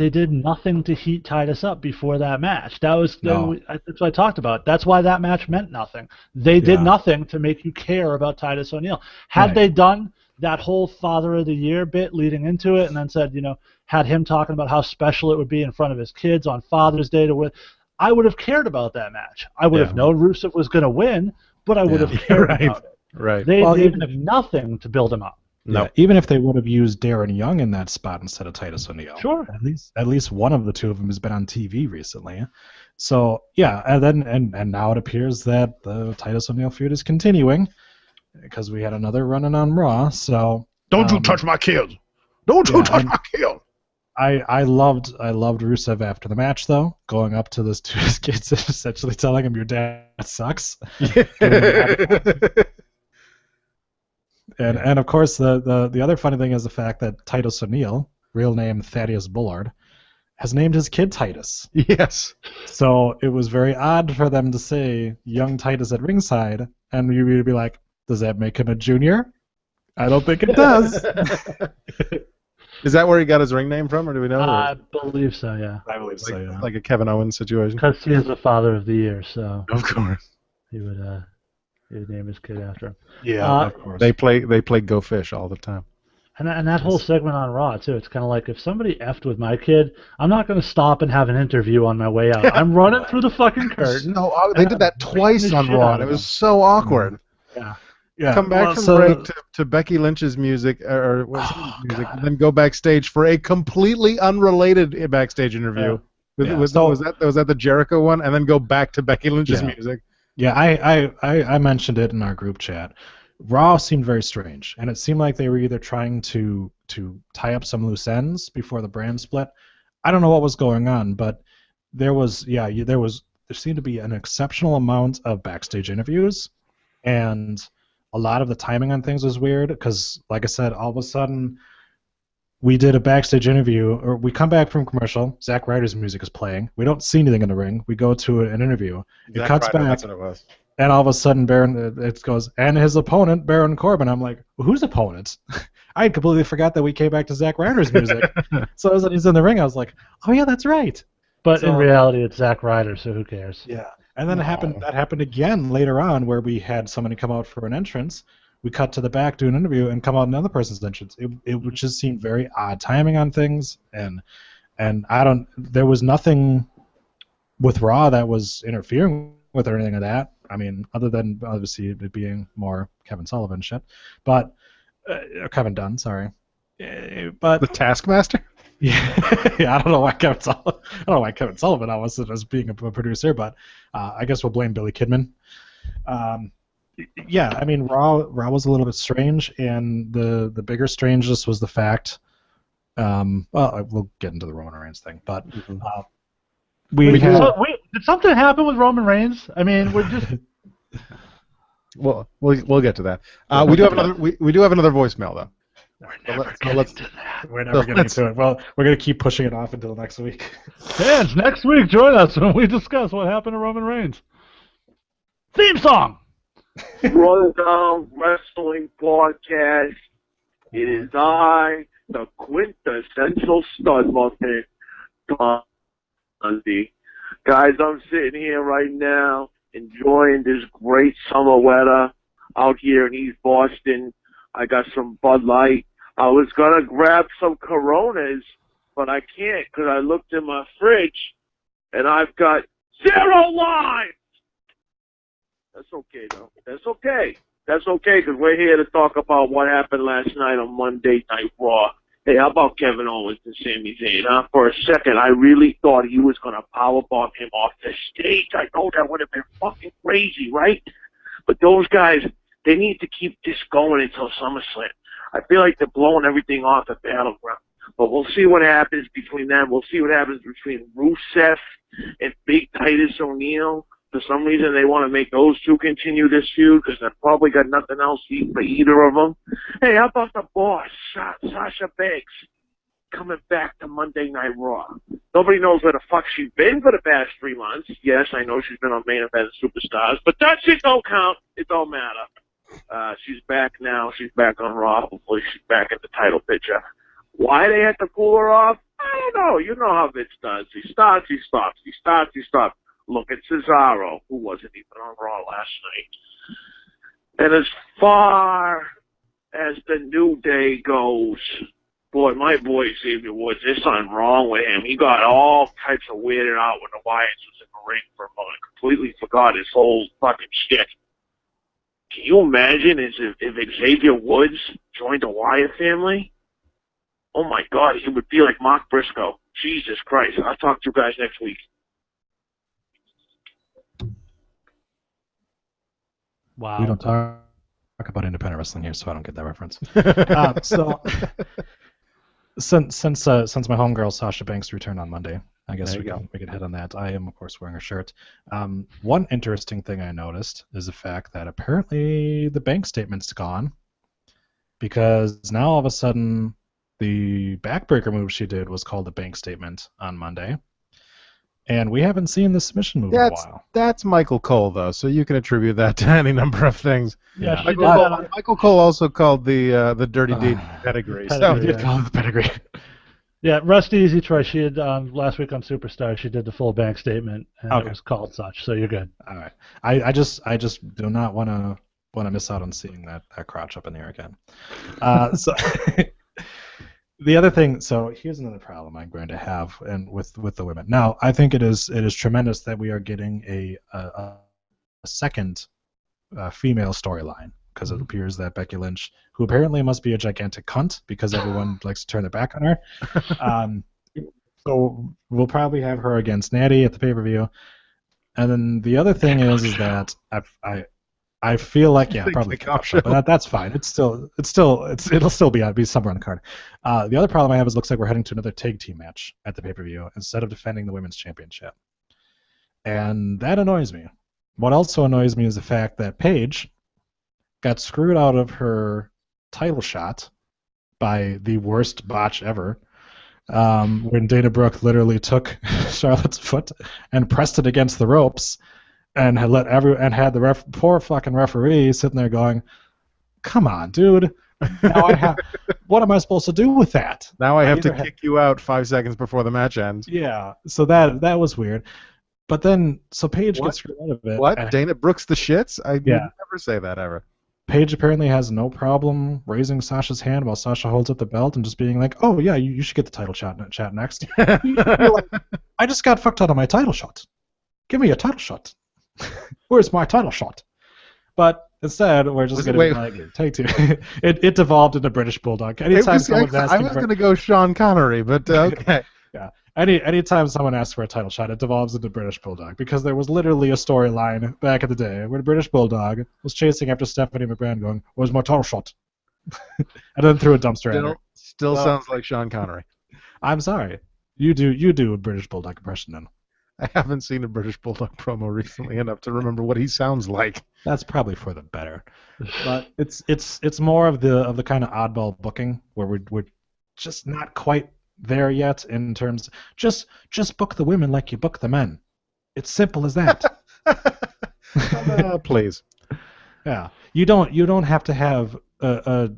did nothing to heat Titus up before that match. That's what I talked about. That's why that match meant nothing. They did nothing to make you care about Titus O'Neil. Had they done that whole Father of the Year bit leading into it, and then said, you know, had him talking about how special it would be in front of his kids on Father's Day to win, I would have cared about that match. I would have known Rusev was going to win, but I would have cared about it. Right. They did nothing to build him up. No, even if they would have used Darren Young in that spot instead of Titus O'Neil. Sure. At least one of the two of them has been on TV recently. So yeah, and now it appears that the Titus O'Neil feud is continuing because we had another running on Raw. So don't you touch my kids! Don't you touch my kids! I loved Rusev after the match though, going up to those two kids and essentially telling him your dad sucks. And of course the other funny thing is the fact that Titus O'Neil, real name Thaddeus Bullard, has named his kid Titus. Yes. So it was very odd for them to say young Titus at ringside, and we would be like, does that make him a junior? I don't think it does. Is that where he got his ring name from, or do we know? I believe so, yeah. I believe so, yeah. Like a Kevin Owens situation? Because he is the Father of the Year, so Of course. he would name his kid after him. Yeah, of course. They play Go Fish all the time. And that whole segment on Raw, too, it's kind of like, if somebody effed with my kid, I'm not going to stop and have an interview on my way out. I'm running through the fucking curtain. No, they did that twice on Raw, and it was so awkward. Yeah. Yeah. Come back from break to Becky Lynch's music, or what's music, and then go backstage for a completely unrelated backstage interview. Was that the Jericho one? And then go back to Becky Lynch's music. Yeah, I mentioned it in our group chat. Raw seemed very strange, and it seemed like they were either trying to tie up some loose ends before the brand split. I don't know what was going on, but there seemed to be an exceptional amount of backstage interviews, and a lot of the timing on things was weird because, like I said, all of a sudden we did a backstage interview, or we come back from commercial, Zack Ryder's music is playing, we don't see anything in the ring, we go to an interview, it cuts back, that's what it was. And all of a sudden it goes, and his opponent, Baron Corbin. I'm like, whose opponent? I had completely forgot that we came back to Zack Ryder's music. So as he's in the ring, I was like, oh yeah, that's right. But in reality, it's Zack Ryder, so who cares? Yeah. And then that happened again later on, where we had somebody come out for an entrance. We cut to the back, do an interview, and come out another person's entrance. It just seemed very odd timing on things, and there was nothing with Raw that was interfering with or anything like that. I mean, other than obviously it being more Kevin Sullivan shit, but Kevin Dunn, sorry. But the Taskmaster. Yeah, I don't know why Kevin Sullivan I was as being a producer, but I guess we'll blame Billy Kidman. Yeah, I mean, Raw was a little bit strange, and the bigger strangeness was the fact. Well, we'll get into the Roman Reigns thing, but Wait, had. did something happen with Roman Reigns? I mean, we're just. Well, we'll get to that. We do have another we do have another voicemail though. We're never getting to it. Well, we're gonna keep pushing it off until next week. Fans, next week, join us when we discuss what happened to Roman Reigns. Theme song. Rundown Wrestling Podcast. It is I, the quintessential stud muffin, Tom Bundy. Guys, I'm sitting here right now enjoying this great summer weather out here in East Boston. I got some Bud Light. I was going to grab some Coronas, but I can't because I looked in my fridge and I've got 0 limes. That's okay, though. That's okay. That's okay because we're here to talk about what happened last night on Monday Night Raw. Hey, how about Kevin Owens and Sami Zayn? Huh? For a second, I really thought he was going to powerbomb him off the stage. I know that would have been fucking crazy, right? But those guys, they need to keep this going until SummerSlam. I feel like they're blowing everything off at Battleground. But we'll see what happens between them. We'll see what happens between Rusev and Big Titus O'Neil. For some reason, they want to make those two continue this feud because they've probably got nothing else to eat for either of them. Hey, how about the boss, Sasha Banks, coming back to Monday Night Raw? Nobody knows where the fuck she's been for the past 3 months. Yes, I know she's been on Main Event Superstars, but that shit don't count. It don't matter. She's back now. She's back on Raw. Hopefully she's back in the title picture. Why they had to cool her off? I don't know. You know how Vince does. He starts, he stops. He starts, he stops. Look at Cesaro, who wasn't even on Raw last night. And as far as the New Day goes, boy, my boy Xavier Woods, there's something wrong with him. He got all types of weirded out when the Wyatts was in the ring for a moment. Completely forgot his whole fucking shit. Can you imagine if Xavier Woods joined the Wyatt family? Oh my God, he would be like Mark Briscoe. Jesus Christ. I'll talk to you guys next week. Wow. We don't talk about independent wrestling here, so I don't get that reference. Since my homegirl Sasha Banks returned on Monday, I guess we could hit on that. I am, of course, wearing a shirt. One interesting thing I noticed is the fact that apparently the bank statement's gone because now all of a sudden the backbreaker move she did was called the bank statement on Monday. And we haven't seen the submission move in a while. That's Michael Cole, though, so you can attribute that to any number of things. Yeah, Michael Cole also called the Dirty Deed pedigree. So he did call it the pedigree. Yeah, Rusty Easy Troy, she had last week on Superstar, she did the full bank statement, and it was called such, so you're good. All right. I just do not want to miss out on seeing that crotch up in the air again. So the other thing, so here's another problem I'm going to have and with the women. Now, I think it is tremendous that we are getting a second female storyline because it appears that Becky Lynch, who apparently must be a gigantic cunt because everyone likes to turn their back on her, so we'll probably have her against Natty at the pay-per-view. And then the other thing is that I feel like probably but that's fine. It'll still be somewhere on the card. The other problem I have is it looks like we're heading to another tag team match at the pay-per-view instead of defending the women's championship, and that annoys me. What also annoys me is the fact that Paige got screwed out of her title shot by the worst botch ever. When Dana Brooke literally took Charlotte's foot and pressed it against the ropes. And had the poor fucking referee sitting there going, "Come on, dude! Now what am I supposed to do with that? Now I have to kick you out 5 seconds before the match ends." Yeah, so that was weird. But then, so Paige gets screwed out of it. What? Dana Brooks the shits? I never say that ever. Paige apparently has no problem raising Sasha's hand while Sasha holds up the belt and just being like, "Oh yeah, you should get the title chat next." Like, I just got fucked out of my title shot. Give me a title shot. Where's my title shot? But instead, we're just going to take two. It devolved into British Bulldog. Anytime I was going to go Sean Connery, but okay. Yeah. Anytime someone asks for a title shot, it devolves into British Bulldog because there was literally a storyline back in the day where British Bulldog was chasing after Stephanie McMahon, going, "Where's my title shot?" and then threw a dumpster at her. Still Well, sounds like Sean Connery. I'm sorry. You do a British Bulldog impression then. I haven't seen a British Bulldog promo recently enough to remember what he sounds like. That's probably for the better. But it's more of the kind of oddball booking where we're just not quite there yet in terms. Just book the women like you book the men. It's simple as that. Please. Yeah. You don't have to have a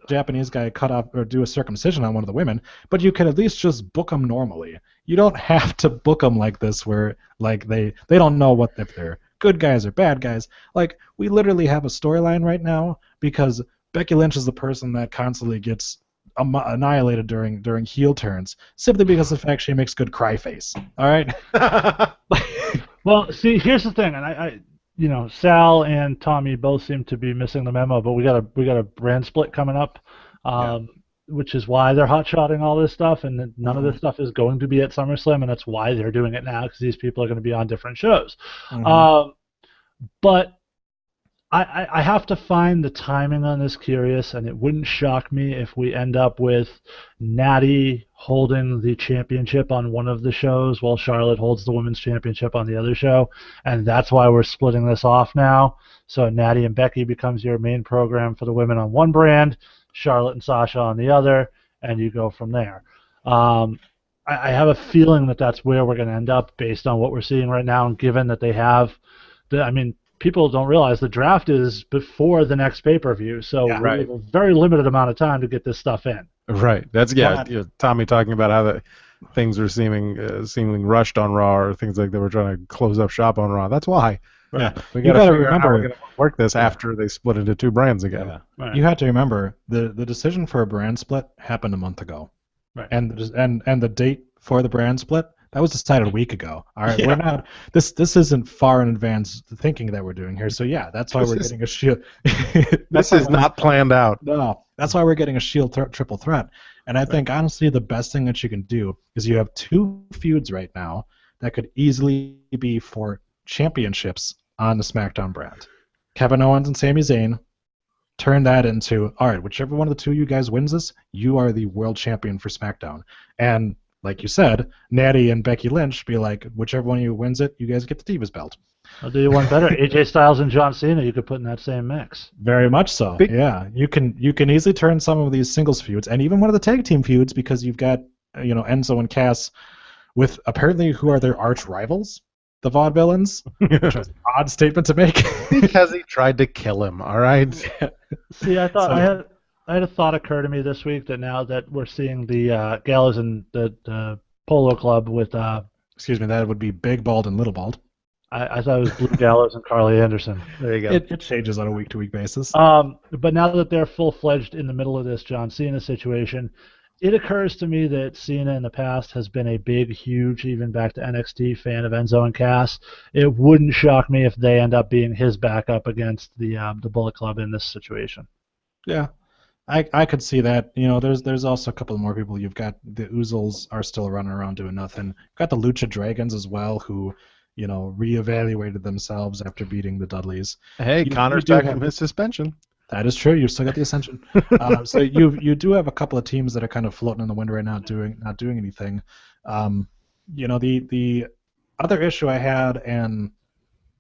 Japanese guy cut up or do a circumcision on one of the women, but you can at least just book them normally. You don't have to book them like this where like they don't know what if they're good guys or bad guys. Like we literally have a storyline right now because Becky Lynch is the person that constantly gets annihilated during heel turns simply because of the fact she makes good cry face. All right. Well, see, here's the thing, and I Sal and Tommy both seem to be missing the memo, but we got a brand split coming up, which is why they're hot-shotting all this stuff, and none of this stuff is going to be at SummerSlam, and that's why they're doing it now, because these people are going to be on different shows. But I have to find the timing on this curious, and it wouldn't shock me if we end up with Natty holding the championship on one of the shows while Charlotte holds the women's championship on the other show, and that's why we're splitting this off now. So Natty and Becky becomes your main program for the women on one brand, Charlotte and Sasha on the other, and you go from there. I have a feeling that that's where we're going to end up based on what we're seeing right now, and given that they have people don't realize the draft is before the next pay-per-view, so we have a very limited amount of time to get this stuff in. Right. That's Tommy talking about how the things are seeming rushed on Raw, or things like they were trying to close up shop on Raw. That's why. Yeah. We got to remember we're going to work this after they split into two brands again. Yeah. Right. You have to remember the decision for a brand split happened a month ago, right? And the date for the brand split. That was decided a week ago. All right, we're not. This isn't far in advance thinking that we're doing here. So yeah, that's why we're getting a Shield. This is not planned out. No, that's why we're getting a Shield triple threat. And I think honestly, the best thing that you can do is you have two feuds right now that could easily be for championships on the SmackDown brand. Kevin Owens and Sami Zayn. Turn that into, all right, whichever one of the two of you guys wins this, you are the world champion for SmackDown. And like you said, Natty and Becky Lynch be like, whichever one of you wins it, you guys get the Divas belt. I'll do you one better. AJ Styles and John Cena, you could put in that same mix. Very much so. Yeah, you can easily turn some of these singles feuds, and even one of the tag team feuds, because you've got Enzo and Cass, with apparently who are their arch rivals, the Vaudevillains. Which is an odd statement to make. Because he tried to kill him. All right. See, I thought I had a thought occur to me this week that now that we're seeing the Gallows and the Polo Club with... excuse me, that would be Big Bald and Little Bald. I thought it was Blue Gallows and Carly Anderson. There you go. It changes on a week-to-week basis. But now that they're full-fledged in the middle of this John Cena situation, it occurs to me that Cena in the past has been a big, huge, even back to NXT, fan of Enzo and Cass. It wouldn't shock me if they end up being his backup against the Bullet Club in this situation. Yeah. I could see that. There's also a couple more people. You've got the Oozles are still running around doing nothing. You've got the Lucha Dragons as well, who, reevaluated themselves after beating the Dudleys. Hey, Connor's back from his suspension. That is true. You've still got the Ascension. So you do have a couple of teams that are kind of floating in the wind right now, not doing anything. The other issue I had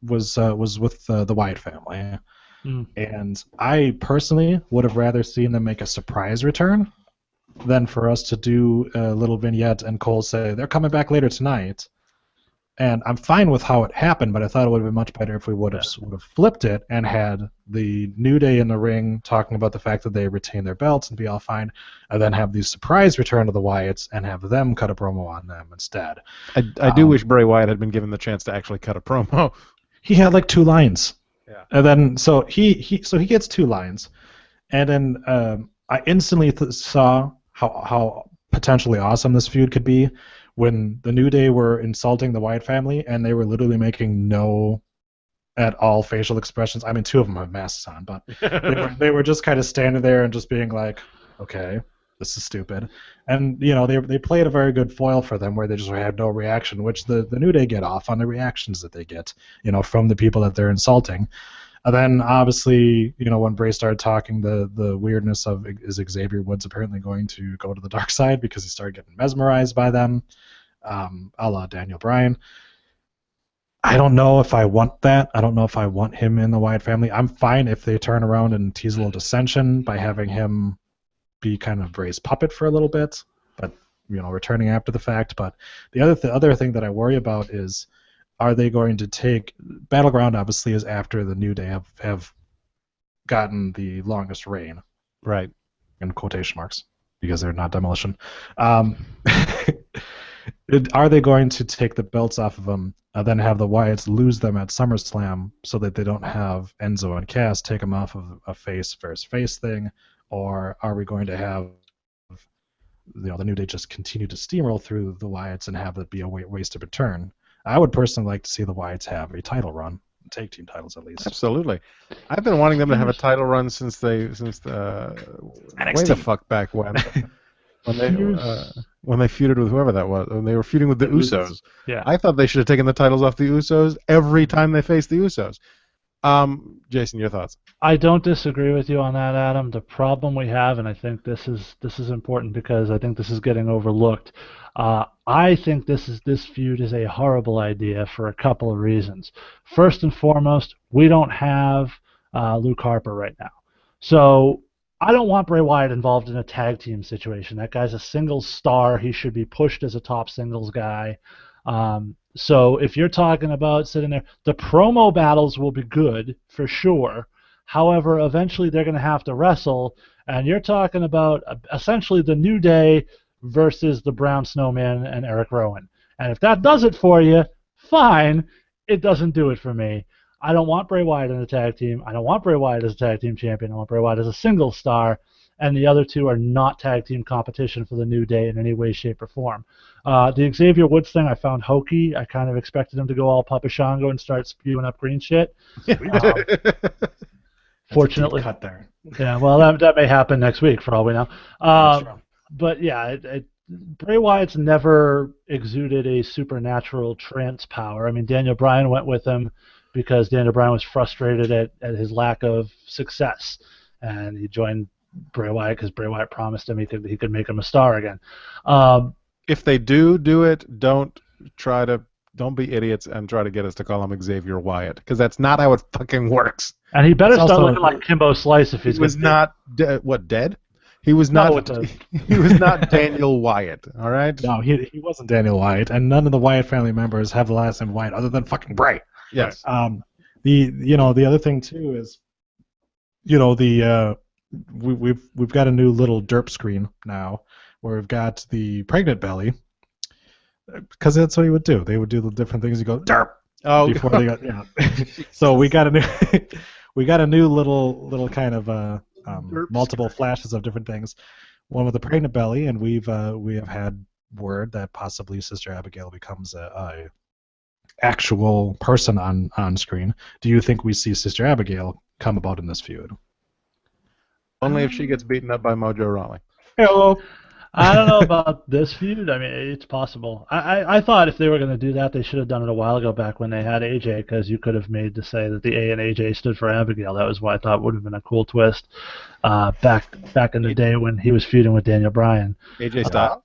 was with the Wyatt family. And I personally would have rather seen them make a surprise return than for us to do a little vignette and Cole say, they're coming back later tonight. And I'm fine with how it happened, but I thought it would have been much better if we would have flipped it and had the New Day in the ring talking about the fact that they retain their belts and be all fine, and then have the surprise return of the Wyatts and have them cut a promo on them instead. I do wish Bray Wyatt had been given the chance to actually cut a promo. He had like 2 lines. Yeah. And then so he gets 2 lines, and then I instantly saw how potentially awesome this feud could be when the New Day were insulting the Wyatt family and they were literally making no at all facial expressions. I mean, 2 of them have masks on, but they were just kind of standing there and just being like, okay, this is stupid. And, they played a very good foil for them where they just had no reaction, which the New Day get off on the reactions that they get, from the people that they're insulting. And then, obviously, when Bray started talking, the weirdness of is Xavier Woods apparently going to go to the dark side because he started getting mesmerized by them, a la Daniel Bryan. I don't know if I want that. I don't know if I want him in the Wyatt family. I'm fine if they turn around and tease a little dissension by having him be kind of Bray's puppet for a little bit, but returning after the fact. But the other thing that I worry about is, are they going to take Battleground? Obviously, is after the New Day have gotten the longest reign, right? In quotation marks, because they're not Demolition. Are they going to take the belts off of them, then have the Wyatts lose them at SummerSlam so that they don't have Enzo and Cass take them off of a face versus face thing, or are we going to have the New Day just continue to steamroll through the Wyatts and have it be a wasted return? I would personally like to see the Wyatts have a title run, tag team titles at least. Absolutely. I've been wanting them to have a title run since the NXT. Way the fuck back when. When they feuded with whoever that was, when they were feuding with the Usos. Yeah. I thought they should have taken the titles off the Usos every time they faced the Usos. Jason, your thoughts? I don't disagree with you on that, Adam. The problem we have, and I think this is important because I think this is getting overlooked. I think this feud is a horrible idea for a couple of reasons. First and foremost, we don't have Luke Harper right now, so I don't want Bray Wyatt involved in a tag team situation. That guy's a singles star. He should be pushed as a top singles guy. So if you're talking about sitting there, the promo battles will be good for sure. However, eventually they're going to have to wrestle, and you're talking about essentially the New Day versus the Brown Snowman and Eric Rowan. And if that does it for you, fine. It doesn't do it for me. I don't want Bray Wyatt in a tag team. I don't want Bray Wyatt as a tag team champion. I want Bray Wyatt as a single star. And the other two are not tag team competition for the New Day in any way, shape, or form. The Xavier Woods thing I found hokey. I kind of expected him to go all Papa Shango and start spewing up green shit. Fortunately, cut there. Yeah, well, that may happen next week for all we know. But yeah, Bray Wyatt's never exuded a supernatural trance power. I mean, Daniel Bryan went with him because Daniel Bryan was frustrated at his lack of success, and he joined Bray Wyatt because Bray Wyatt promised him he could make him a star again. If they do it, don't be idiots and try to get us to call him Xavier Wyatt, because that's not how it fucking works. And he better start looking like Kimbo Slice if he's. He was not dead. He was not. He was not Daniel Wyatt. All right. No, he wasn't Daniel Wyatt, and none of the Wyatt family members have the last name Wyatt other than fucking Bray. Yes. The other thing too is, we've got a new little derp screen now where we've got the pregnant belly, because that's what he would do. They would do the different things. You go derp. Oh. Before they got So we got a new little kind of multiple flashes of different things. One with the pregnant belly, and we have had word that possibly Sister Abigail becomes a actual person on screen. Do you think we see Sister Abigail come about in this feud? Only if she gets beaten up by Mojo Rawley. Hello. I don't know about this feud. I mean, it's possible. I thought if they were going to do that, they should have done it a while ago, back when they had AJ, because you could have made to say that the A in AJ stood for Abigail. That was what I thought would have been a cool twist back in the day when he was feuding with Daniel Bryan. AJ Styles?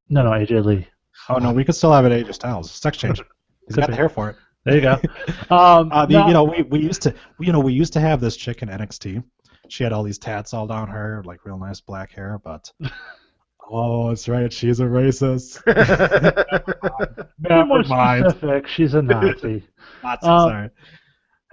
No, AJ Lee. Oh no, we could still have it AJ Styles. Sex change. He's got the hair for it. There you go. We used to have this chick in NXT. She had all these tats all down her, like real nice black hair, but. Oh, that's right. She's a racist. Never mind. Specific, she's a Nazi. Sorry.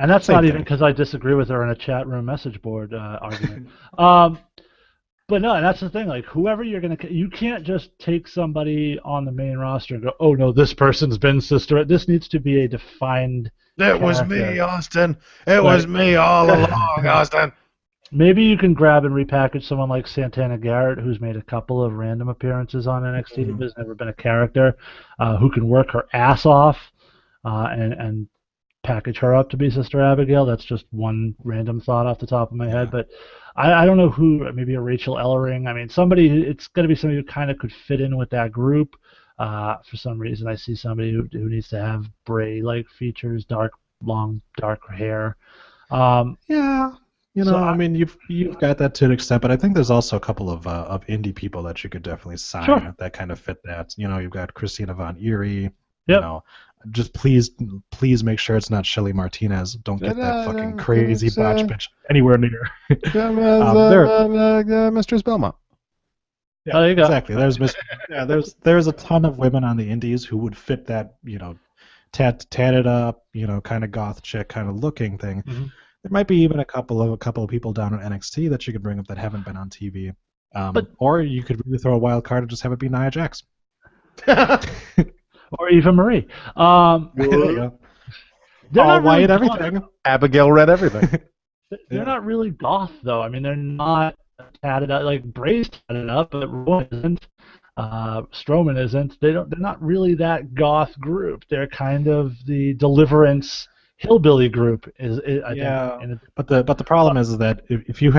And that's not even because I disagree with her in a chat room message board argument. But no, and that's the thing. Like, whoever you can't just take somebody on the main roster and go, oh no, this person's been Sister. This needs to be a defined. It was me, Austin. It was me all along, Austin. Maybe you can grab and repackage someone like Santana Garrett, who's made a couple of random appearances on NXT, but has never been a character, who can work her ass off and package her up to be Sister Abigail. That's just one random thought off the top of my head. But I don't know who, maybe a Rachel Ellering. I mean, it's going to be somebody who kind of could fit in with that group. For some reason, I see somebody who needs to have Bray-like features, long, dark hair. Yeah. I mean, you've got that to an extent, but I think there's also a couple of indie people that you could definitely sign that kind of fit that. You've got Christina Von Erie. Yep. Just please make sure it's not Shelly Martinez. Don't get that fucking crazy botch bitch anywhere near. Mistress Belmont. Yeah, there you go. Exactly. There's a ton of women on the indies who would fit that, tatted up, kind of goth chick kind of looking thing. Mm-hmm. There might be even a couple of people down in NXT that you could bring up that haven't been on TV. Or you could really throw a wild card and just have it be Nia Jax. Or Eva Marie. There you go. All white really everything. Abigail read everything. They're not really goth, though. I mean, they're not tatted up. Like, Bray's tatted up, but Roy isn't. Strowman isn't. They're not really that goth group. They're kind of the Deliverance hillbilly group. I think. But the problem is that if you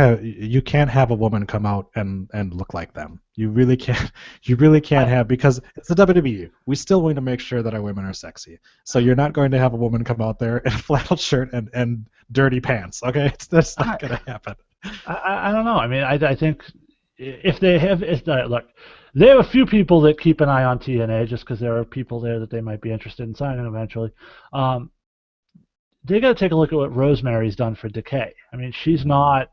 can't have a woman come out and look like them. You really can't. You really can't have, because it's the WWE. We still want to make sure that our women are sexy. So you're not going to have a woman come out there in a flannel shirt and dirty pants. Okay, that's not going to happen. I don't know. I mean, I think if they have, look, they have a few people that keep an eye on TNA just because there are people there that they might be interested in signing eventually. They got to take a look at what Rosemary's done for Decay. I mean, she's not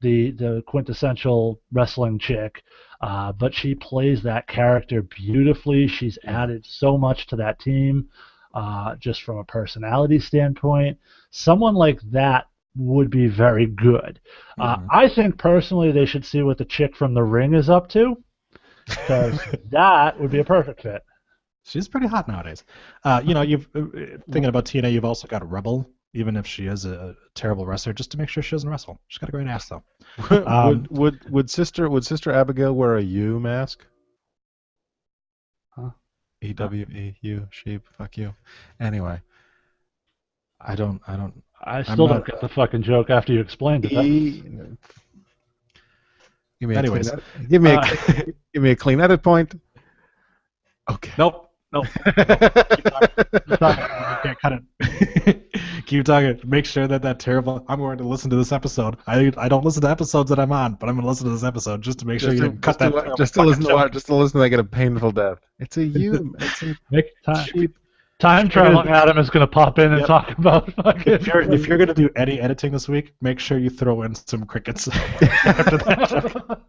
the quintessential wrestling chick, but she plays that character beautifully. She's added so much to that team, just from a personality standpoint. Someone like that would be very good. I think personally they should see what the chick from The Ring is up to, because that would be a perfect fit. She's pretty hot nowadays. You've thinking about TNA, you've also got Rebel, even if she is a terrible wrestler, just to make sure she doesn't wrestle. She's got a great ass though. Would Sister Abigail wear a U mask? Huh? EWEU, sheep, fuck you. Anyway. I still don't get the fucking joke after you explained it. Give me a clean edit point. Okay. Nope. Keep talking. Okay, cut it. Keep talking. Make sure that terrible. I'm going to listen to this episode. I don't listen to episodes that I'm on, but I'm going to listen to this episode just to make sure you didn't cut that. Just to listen to I get a painful death. It's a you. Make time traveling Adam is going to pop in and talk about fucking. If you're going to do any editing this week, make sure you throw in some crickets after that.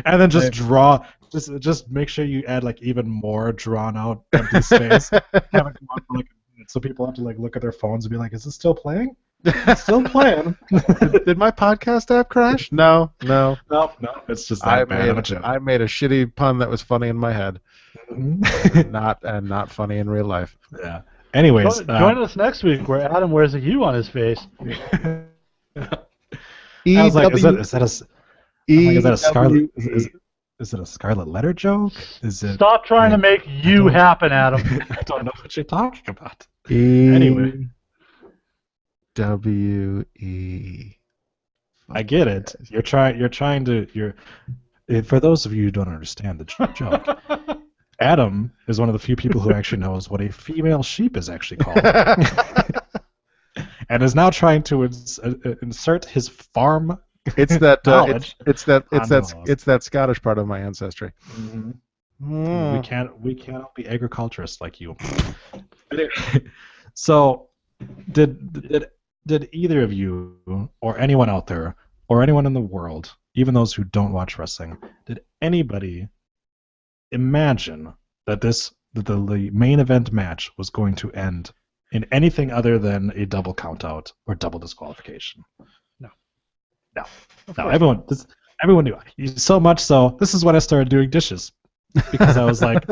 And then just draw. Just make sure you add like even more drawn out empty space. Have it come on for like a minute, so people have to like look at their phones and be like, "Is this still playing? It's still playing." Did my podcast app crash? No. It's just that bad of a joke. I made a shitty pun that was funny in my head, not funny in real life. Yeah. Anyways, join us next week where Adam wears a U on his face. I was like, is that a scarlet? Is it a scarlet letter joke? Stop trying to make you happen, Adam. I don't know what you're talking about. Anyway. I get it. You're trying to. For those of you who don't understand the joke, Adam is one of the few people who actually knows what a female sheep is actually called, and is now trying to insert his farm. It's that it's that Scottish part of my ancestry. Mm-hmm. We can't be agriculturists like you. So, did either of you or anyone out there or anyone in the world, even those who don't watch wrestling, did anybody imagine that the main event match was going to end in anything other than a double countout or double disqualification? No. Everyone knew. So much so, this is when I started doing dishes, because I was like,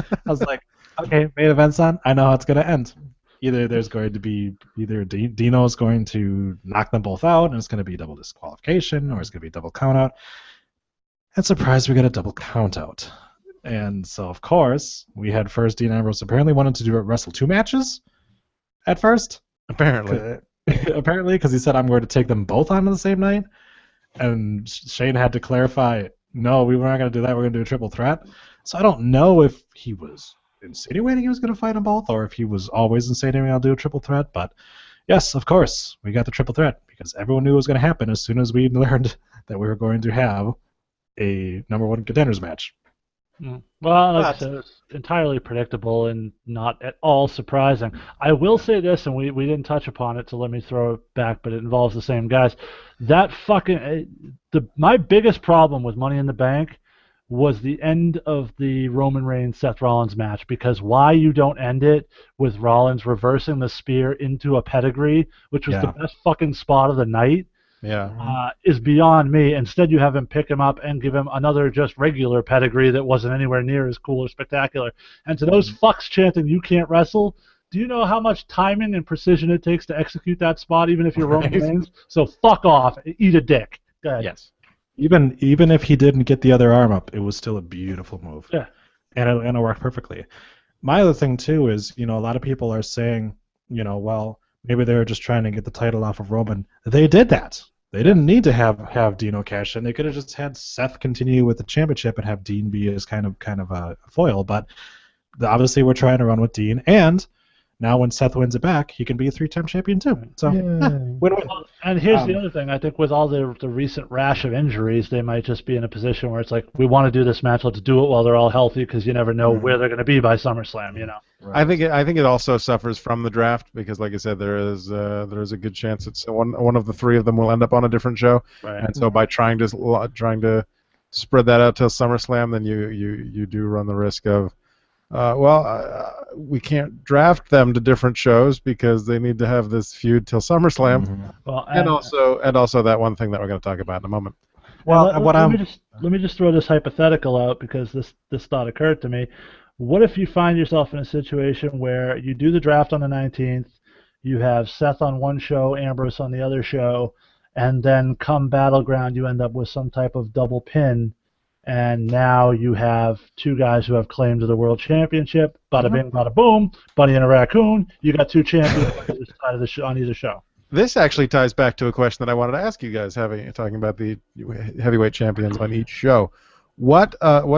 okay, main event's on. I know how it's gonna end. Either there's going to be Dino's going to knock them both out, and it's gonna be double disqualification, or it's gonna be double countout. And surprise, we got a double countout. And so of course we had first Dean Ambrose apparently wanted to wrestle 2 matches at first. Apparently. Apparently, because he said I'm going to take them both on the same night, and Shane had to clarify, no, we were not going to do that. We're going to do a triple threat. So I don't know if he was insinuating he was going to fight them both, or if he was always insinuating I'll do a triple threat. But yes, of course, we got the triple threat because everyone knew it was going to happen as soon as we learned that we were going to have a number one contenders match. Well, like I said, it's entirely predictable and not at all surprising. I will say this, and we didn't touch upon it, so let me throw it back, but it involves the same guys. That fucking my biggest problem with Money in the Bank was the end of the Roman Reigns Seth Rollins match, because why you don't end it with Rollins reversing the spear into a pedigree, which was the best fucking spot of the night. Is beyond me. Instead, you have him pick him up and give him another just regular pedigree that wasn't anywhere near as cool or spectacular. And to those fucks chanting, "You can't wrestle," do you know how much timing and precision it takes to execute that spot, even if you're Roman Reigns? So fuck off. Eat a dick. Go ahead. Yes. Even if he didn't get the other arm up, it was still a beautiful move. Yeah. And it worked perfectly. My other thing, too, is, a lot of people are saying, well, maybe they were just trying to get the title off of Roman. They did that. They didn't need to have Dino cash in. They could have just had Seth continue with the championship and have Dean be his kind of a foil. But obviously we're trying to run with Dean. And now when Seth wins it back, he can be a 3-time champion too. So, win-win. And here's the other thing. I think with all the recent rash of injuries, they might just be in a position where it's like, we want to do this match. Let's do it while they're all healthy, because you never know where they're going to be by SummerSlam, Right. I think it also suffers from the draft because, like I said, there is a good chance it's one of the three of them will end up on a different show, and so by trying to spread that out till SummerSlam, then you do run the risk of we can't draft them to different shows because they need to have this feud till SummerSlam, Well, and also that one thing that we're going to talk about in a moment. Well, let me just throw this hypothetical out, because this thought occurred to me. What if you find yourself in a situation where you do the draft on the 19th, you have Seth on one show, Ambrose on the other show, and then come Battleground you end up with some type of double pin, and now you have two guys who have claim to the World Championship, bada bing, bada boom, Bunny and a Raccoon, you got two champions on either side of on either show. This actually ties back to a question that I wanted to ask you guys, talking about the heavyweight champions on each show. What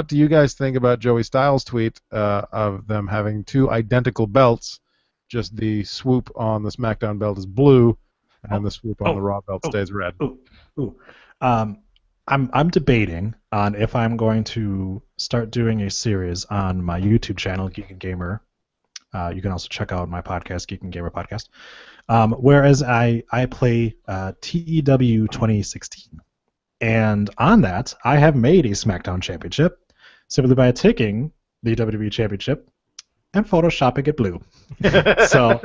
do you guys think about Joey Styles' tweet of them having two identical belts, just the swoop on the SmackDown belt is blue, and the swoop on the Raw belt stays red? I'm debating on if I'm going to start doing a series on my YouTube channel, Geek and Gamer. You can also check out my podcast, Geek and Gamer Podcast. Whereas I play TEW 2016. And on that, I have made a SmackDown Championship simply by taking the WWE Championship and photoshopping it blue. So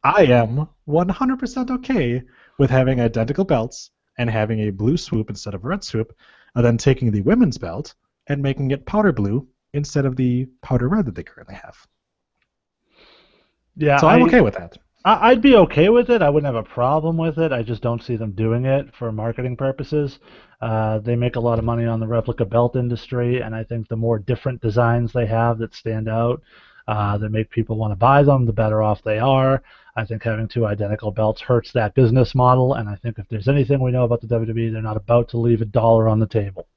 I am 100% okay with having identical belts and having a blue swoop instead of a red swoop, and then taking the women's belt and making it powder blue instead of the powder red that they currently have. Yeah, so I'm okay with that. I'd be okay with it. I wouldn't have a problem with it. I just don't see them doing it for marketing purposes. They make a lot of money on the replica belt industry, and I think the more different designs they have that stand out, that make people want to buy them, the better off they are. I think having two identical belts hurts that business model, and I think if there's anything we know about the WWE, they're not about to leave $1 on the table.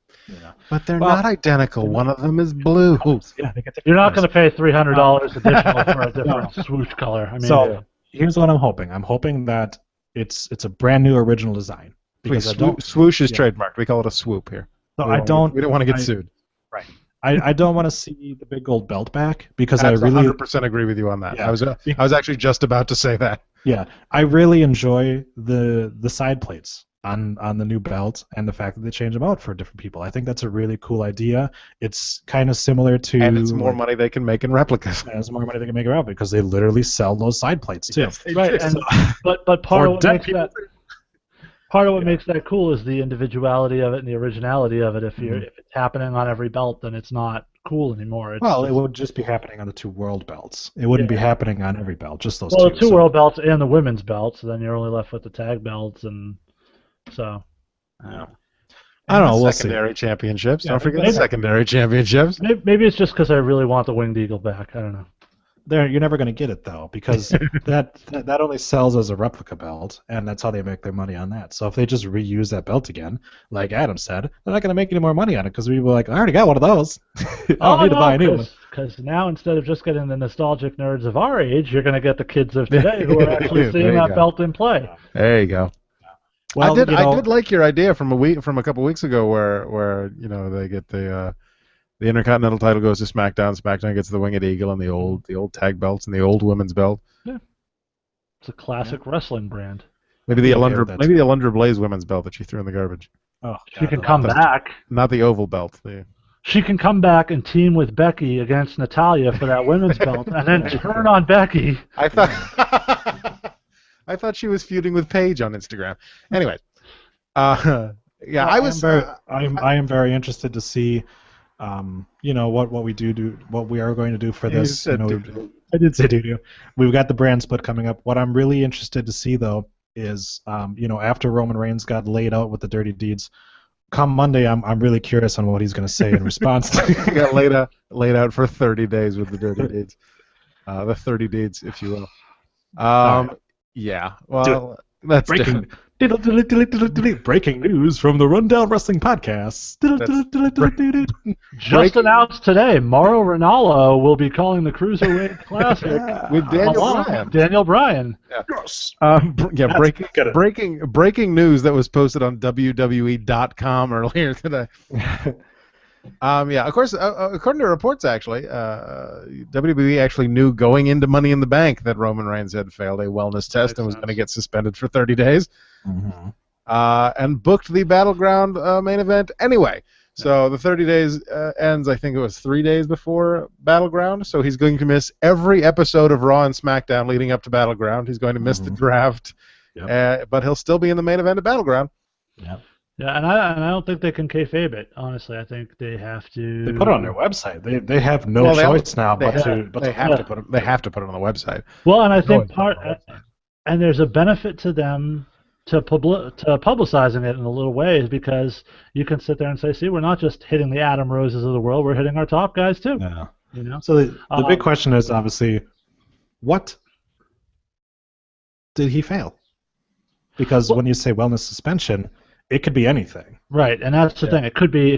But they're not identical. One of them is blue. Yeah, you're not going to pay $300 additional for a different swoosh color. I mean, here's what I'm hoping. I'm hoping that it's a brand new original design. Because swoosh is trademarked. We call it a swoop here. So we don't want to get sued. Right. I don't want to see the big gold belt back because I really 100% agree with you on that. Yeah. I was actually just about to say that. Yeah, I really enjoy the side plates on the new belt and the fact that they change them out for different people. I think that's a really cool idea. It's kind of similar to... And it's more money they can make in replicas. And it's more money they can make in replicas because they literally sell those side plates too. Yes, right, but part of what makes that... Part of what makes that cool is the individuality of it and the originality of it. If it's happening on every belt, then it's not cool anymore. It would just be happening on the two world belts. It wouldn't be happening on every belt, just those two. Well, the two world belts and the women's belts, so then you're only left with the tag belts, and so... I don't know, we'll see. Secondary championships. Don't forget the secondary championships. Maybe it's just because I really want the Winged Eagle back. I don't know. you're never going to get it though, because that only sells as a replica belt, and that's how they make their money on that. So if they just reuse that belt again, like Adam said, they're not going to make any more money on it because people are like, I already got one of those. I don't need to buy a new one. Because now instead of just getting the nostalgic nerds of our age, you're going to get the kids of today who are actually seeing that belt in play. There you go. Well, I did like your idea from a couple weeks ago, where they get the Intercontinental title goes to SmackDown. SmackDown gets the Winged Eagle and the old tag belts and the old women's belt. Yeah, it's a classic wrestling brand. Maybe the Alundra Blaze women's belt that she threw in the garbage. Oh, she can come back. Not the oval belt. She can come back and team with Becky against Natalya for that women's belt, and then turn on Becky. I thought she was feuding with Paige on Instagram. Anyway, I am very interested to see. What we are going to do for this. I did say doo-doo. We've got the brand split coming up. What I'm really interested to see, though, is, after Roman Reigns got laid out with the dirty deeds, come Monday, I'm really curious on what he's going to say in response. He got laid out for 30 days with the dirty deeds. The 30 deeds, if you will. Yeah, well, that's breaking. Breaking news from the Rundown Wrestling Podcast. Just announced today, Mauro Ranallo will be calling the Cruiserweight Classic with Daniel Bryan. Yeah. Yes. Breaking news that was posted on WWE.com earlier today. Of course, according to reports, actually, WWE actually knew going into Money in the Bank that Roman Reigns had failed a wellness test and was going to get suspended for 30 days. Mm-hmm. And booked the Battleground main event anyway. So the 30 days ends, I think it was 3 days before Battleground. So he's going to miss every episode of Raw and SmackDown leading up to Battleground. He's going to miss the draft, but he'll still be in the main event of Battleground. Yep. Yeah, and I don't think they can kayfabe it. Honestly, I think they have to. They put it on their website. They have no choice now but they have to put it on the website. Well, and I think and there's a benefit to them to publicizing it in a little ways, because you can sit there and say, see, we're not just hitting the Adam Roses of the world, we're hitting our top guys too. Yeah. So the big question is obviously, what did he fail? Because when you say wellness suspension, it could be anything. Right, and that's the thing. It could be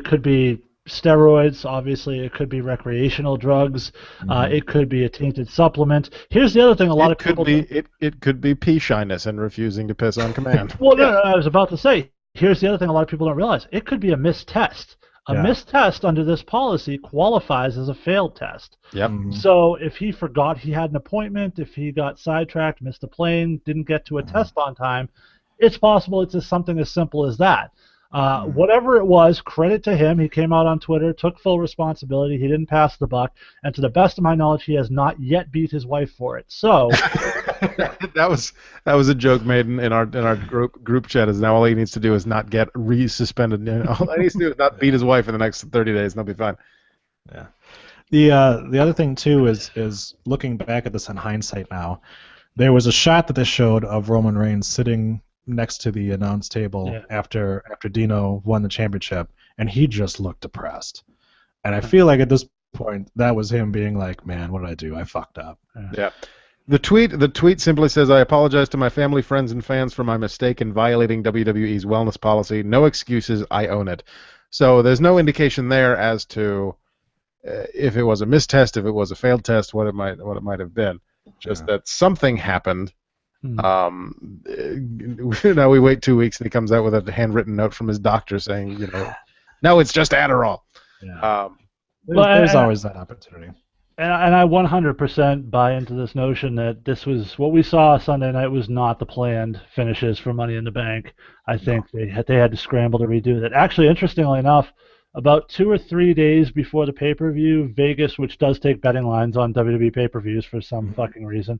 steroids, obviously. It could be recreational drugs. It could be a tainted supplement. Here's the other thing: it could be pee shyness and refusing to piss on command. Well, no, I was about to say. Here's the other thing: a lot of people don't realize. It could be a missed test. A missed test under this policy qualifies as a failed test. Yep. So if he forgot he had an appointment, if he got sidetracked, missed a plane, didn't get to a test on time, it's possible it's just something as simple as that. Whatever it was, credit to him. He came out on Twitter, took full responsibility. He didn't pass the buck, and to the best of my knowledge, he has not yet beat his wife for it. So that was a joke made in our group chat. Is now all he needs to do is not get re-suspended. All he needs to do is not beat his wife in the next 30 days, and they'll be fine. Yeah. The other thing too is looking back at this in hindsight now, there was a shot that they showed of Roman Reigns sitting next to the announce table after Dino won the championship, and he just looked depressed. And I feel like at this point that was him being like, man, what did I do? I fucked up. Yeah. The tweet simply says, I apologize to my family, friends, and fans for my mistake in violating WWE's wellness policy. No excuses. I own it. So there's no indication there as to if it was a mistest, if it was a failed test, what it might have been. Just that something happened. Now we wait 2 weeks and he comes out with a handwritten note from his doctor saying, no, it's just Adderall. Yeah. There's always that opportunity. And I 100% buy into this notion that this was what we saw Sunday night was not the planned finishes for Money in the Bank. I think they had to scramble to redo that. Actually, interestingly enough, about 2 or 3 days before the pay-per-view, Vegas, which does take betting lines on WWE pay-per-views for some fucking reason,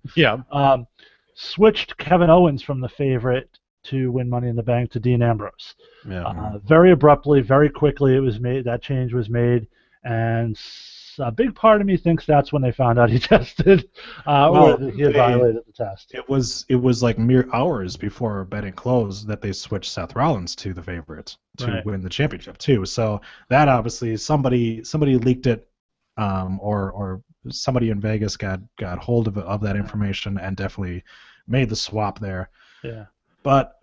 switched Kevin Owens from the favorite to win Money in the Bank to Dean Ambrose. Very abruptly, very quickly, it was made. That change was made, and a big part of me thinks that's when they found out he tested, or he had violated the test. It was like mere hours before betting closed that they switched Seth Rollins to the favorite to win the championship too. So that obviously somebody leaked it, or somebody in Vegas got hold of that information and definitely made the swap there. Yeah. But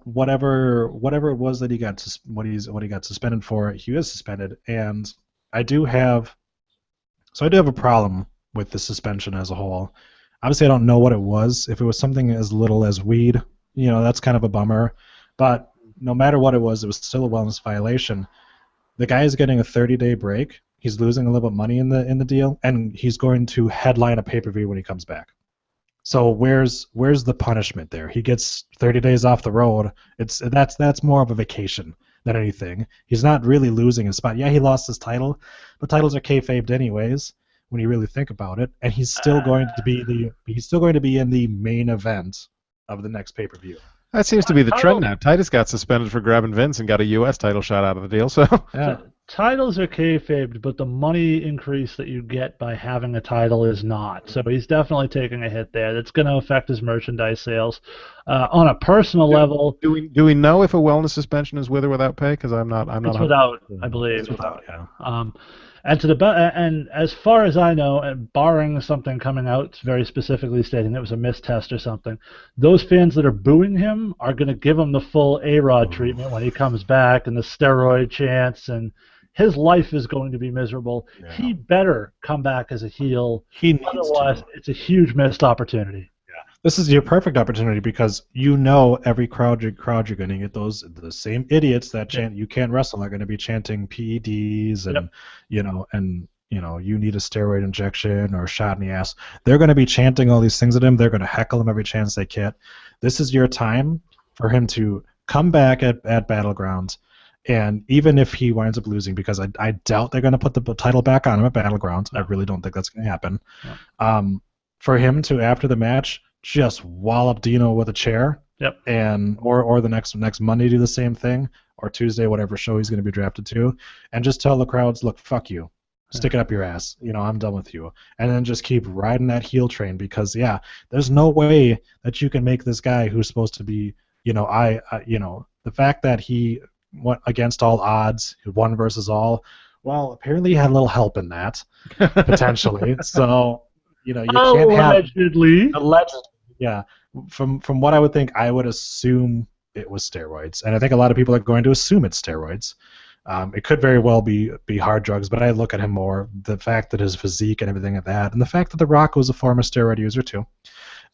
whatever it was that he got what he got suspended for, he was suspended, and I do have a problem with the suspension as a whole. Obviously, I don't know what it was. If it was something as little as weed, that's kind of a bummer. But no matter what it was still a wellness violation. The guy is getting a 30-day break. He's losing a little bit of money in the deal, and he's going to headline a pay-per-view when he comes back. So where's the punishment there? He gets 30 days off the road. That's more of a vacation than anything. He's not really losing his spot. Yeah, he lost his title, but titles are kayfabed anyways when you really think about it. And he's still going to be in the main event of the next pay-per-view. That seems to be the trend now. Titus got suspended for grabbing Vince and got a U.S. title shot out of the deal. So yeah. Titles are kayfabed, but the money increase that you get by having a title is not. So he's definitely taking a hit there. That's going to affect his merchandise sales. On a personal level, do we know if a wellness suspension is with or without pay? Because I'm not. It's without, I believe. It's without, yeah. And as far as I know, and barring something coming out very specifically stating it was a mistest or something, those fans that are booing him are going to give him the full A-Rod treatment when he comes back and the steroid chants, and his life is going to be miserable. Yeah. He better come back as a heel. Otherwise, it's a huge missed opportunity. This is your perfect opportunity because every crowd you're going to get the same idiots that chant you can't wrestle are going to be chanting PEDs and you need a steroid injection or a shot in the ass. They're going to be chanting all these things at him. They're going to heckle him every chance they get. This is your time for him to come back at Battlegrounds, and even if he winds up losing, because I doubt they're going to put the title back on him at Battlegrounds. I really don't think that's going to happen. For him to, after the match, just wallop Dino with a chair, and or the next Monday do the same thing, or Tuesday, whatever show he's going to be drafted to, and just tell the crowds, look, fuck you, stick it up your ass, I'm done with you, and then just keep riding that heel train because there's no way that you can make this guy who's supposed to be, the fact that he went against all odds, he won versus all, well, apparently he had a little help in that potentially, so. You can't have allegedly. Yeah, from what I would think, I would assume it was steroids, and I think a lot of people are going to assume it's steroids. It could very well be hard drugs, but I look at him more the fact that his physique and everything like that, and the fact that The Rock was a former steroid user too.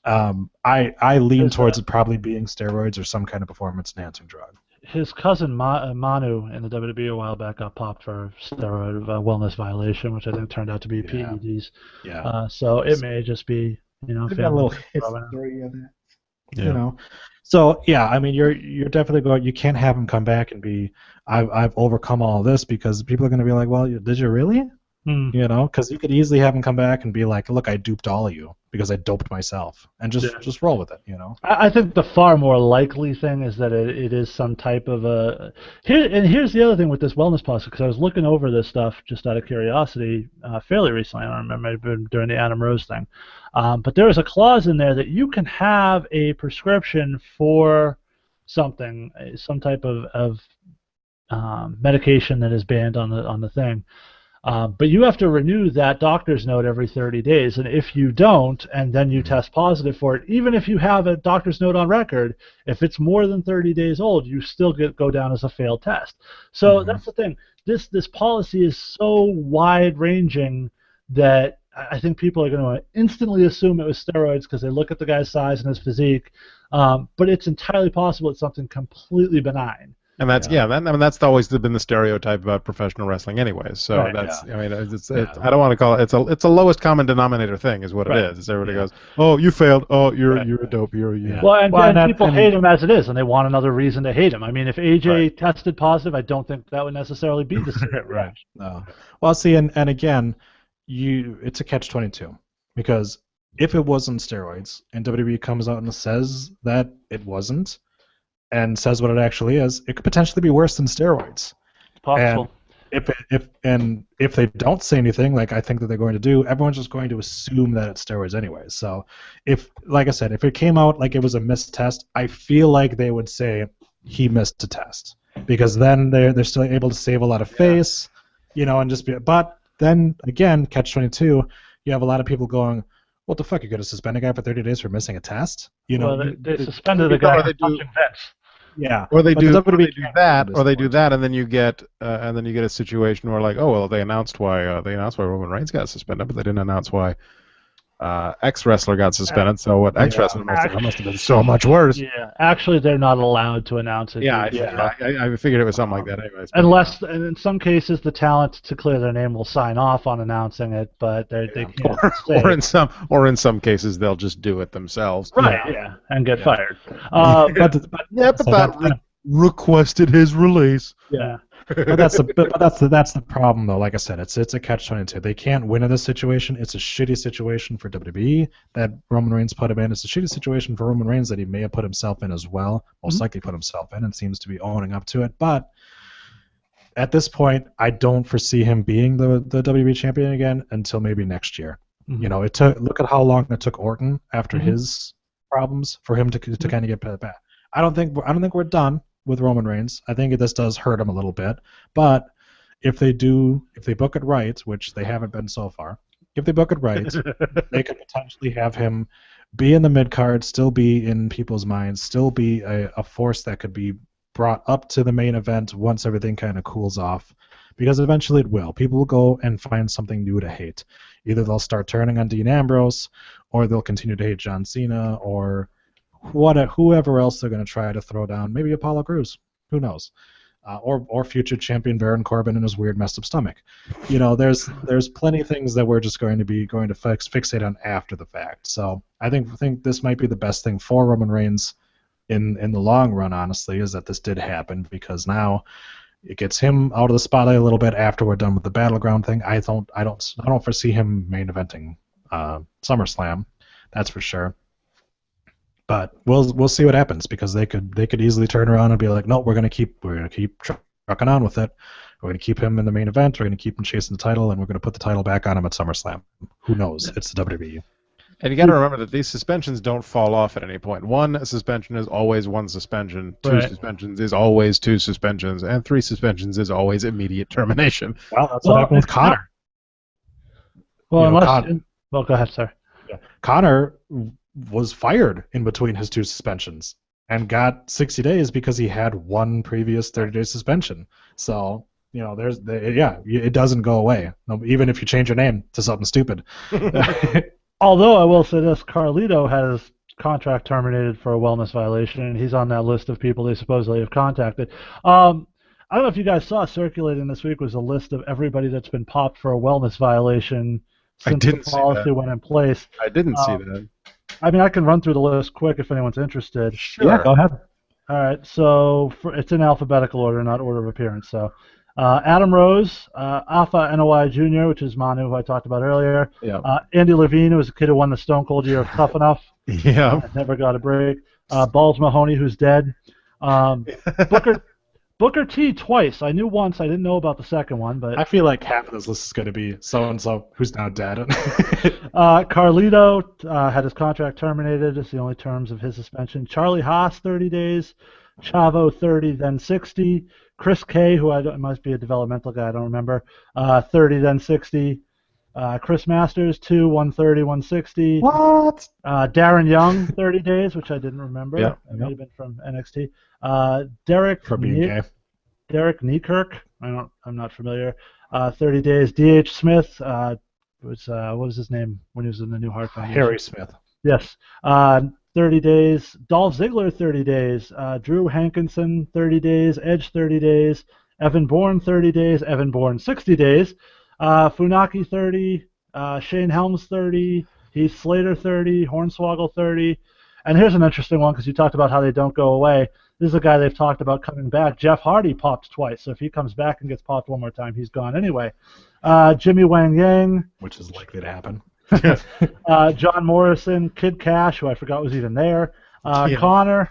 I lean towards it probably being steroids or some kind of performance-enhancing drug. His cousin Manu in the WWE a while back got popped for steroid wellness violation, which I think turned out to be PEDs. Yeah. So it may just be, got a little history of it. Yeah. So I mean, you're definitely going. You can't have him come back and be, I've overcome all this, because people are going to be like, well, did you really? Because you could easily have him come back and be like, look, I duped all of you because I doped myself, and just roll with it, I think the far more likely thing is that it is some type of a here's the other thing with this wellness policy, because I was looking over this stuff just out of curiosity fairly recently. I don't remember, it might have been during the Adam Rose thing, but there is a clause in there that you can have a prescription for something, some type of medication that is banned on the thing. But you have to renew that doctor's note every 30 days, and if you don't, and then you test positive for it, even if you have a doctor's note on record, if it's more than 30 days old, you still go down as a failed test. So that's the thing. This policy is so wide-ranging that I think people are going to instantly assume it was steroids because they look at the guy's size and his physique, but it's entirely possible it's something completely benign. And that's that's always been the stereotype about professional wrestling, anyways. So I mean, I don't want to call it. It's a lowest common denominator thing, is what it is. It's everybody goes, oh, you failed. Oh, you're a dope. You're a Well, and people hate him as it is, and they want another reason to hate him. I mean, if AJ tested positive, I don't think that would necessarily be the same. Right. No. Well, see, and again, it's a catch-22, because if it wasn't steroids and WWE comes out and says that it wasn't, and says what it actually is, it could potentially be worse than steroids. Possible. And if they don't say anything, like I think that they're going to do, everyone's just going to assume that it's steroids anyway. So like I said, if it came out like it was a missed test, I feel like they would say he missed a test, because then they're still able to save a lot of face, and just be. But then again, catch-22, you have a lot of people going, what the fuck, you're going to suspend a guy for 30 days for missing a test? You know, well, they suspended the guy for touching Vince. yeah. Or they but do, the or WWE they do can't that, do or they this do that, and then you get a situation where like, oh well, they announced why Roman Reigns got suspended, but they didn't announce why X wrestler got suspended. So what X wrestler must have been so much worse. Yeah, actually, they're not allowed to announce it. Yeah, I figured it was something like that, anyways. Unless, and in some cases, the talent to clear their name will sign off on announcing it, but they can't say. Or in some cases, they'll just do it themselves. Right. Yeah, and get fired. but that requested his release. Yeah. But that's the problem though. Like I said, it's a catch-22. They can't win in this situation. It's a shitty situation for WWE that Roman Reigns put him in. It's a shitty situation for Roman Reigns that he may have put himself in as well. Most likely put himself in and seems to be owning up to it. But at this point, I don't foresee him being the WWE champion again until maybe next year. You know, look at how long it took Orton after his problems for him to kind of get back. I don't think we're done with Roman Reigns. I think this does hurt him a little bit, but if they book it right, which they haven't been so far, if they book it right, they could potentially have him be in the mid card, still be in people's minds, still be a force that could be brought up to the main event once everything kind of cools off, because eventually it will. People will go and find something new to hate. Either they'll start turning on Dean Ambrose, or they'll continue to hate John Cena, or whoever else they're going to try to throw down. Maybe Apollo Crews. Who knows? Or future champion Baron Corbin and his weird messed up stomach. You know, there's plenty of things that we're just going to fixate on after the fact. So I think this might be the best thing for Roman Reigns in the long run, honestly, is that this did happen, because now it gets him out of the spotlight a little bit after we're done with the Battleground thing. I don't foresee him main eventing SummerSlam. That's for sure. But we'll see what happens, because they could easily turn around and be like, no, we're gonna keep trucking on with it. We're gonna keep him in the main event. We're gonna keep him chasing the title, and we're gonna put the title back on him at SummerSlam. Who knows? It's the WWE. And you got to remember that these suspensions don't fall off at any point. One suspension is always one suspension. Two suspensions is always two suspensions, and three suspensions is always immediate termination. Well, that's what happened with Connor. Well, go ahead, sir. Yeah. Connor was fired in between his two suspensions and got 60 days because he had one previous 30-day suspension. So, you know, it doesn't go away, even if you change your name to something stupid. Although I will say this, Carlito had his contract terminated for a wellness violation, and he's on that list of people they supposedly have contacted. I don't know if you guys saw, circulating this week was a list of everybody that's been popped for a wellness violation since the policy went in place. I didn't see that. I mean, I can run through the list quick if anyone's interested. Sure. Yeah, go ahead. All right, so it's in alphabetical order, not order of appearance. So Adam Rose, Alpha NOI Jr., which is Manu, who I talked about earlier. Yeah. Andy Levine, who was a kid who won the Stone Cold Year of Tough Enough. Yeah. Never got a break. Balls Mahoney, who's dead. Booker T twice. I knew once. I didn't know about the second one, but I feel like half of this list is going to be so-and-so who's now dead. Carlito had his contract terminated. It's the only terms of his suspension. Charlie Haas, 30 days. Chavo, 30, then 60. Chris K, who must be a developmental guy, I don't remember, 30, then 60. Chris Masters, 2, 130, 160. What? Darren Young, 30 days, which I didn't remember. Yeah. It might have been from NXT. Derek For being gay. Derek Niekirk, I'm not familiar. 30 days. D.H. Smith, what was his name when he was in the New Heart Foundation? Harry Smith. Yes. 30 days. Dolph Ziggler, 30 days. Drew Hankinson, 30 days. Edge, 30 days. Evan Bourne, 30 days. Evan Bourne, 60 days. Funaki, 30. Shane Helms, 30. Heath Slater, 30. Hornswoggle, 30. And here's an interesting one, because you talked about how they don't go away. This is a guy they've talked about coming back. Jeff Hardy popped twice, so if he comes back and gets popped one more time, he's gone anyway. Jimmy Wang Yang. Which is likely to happen. John Morrison. Kid Cash, who I forgot was even there. Connor,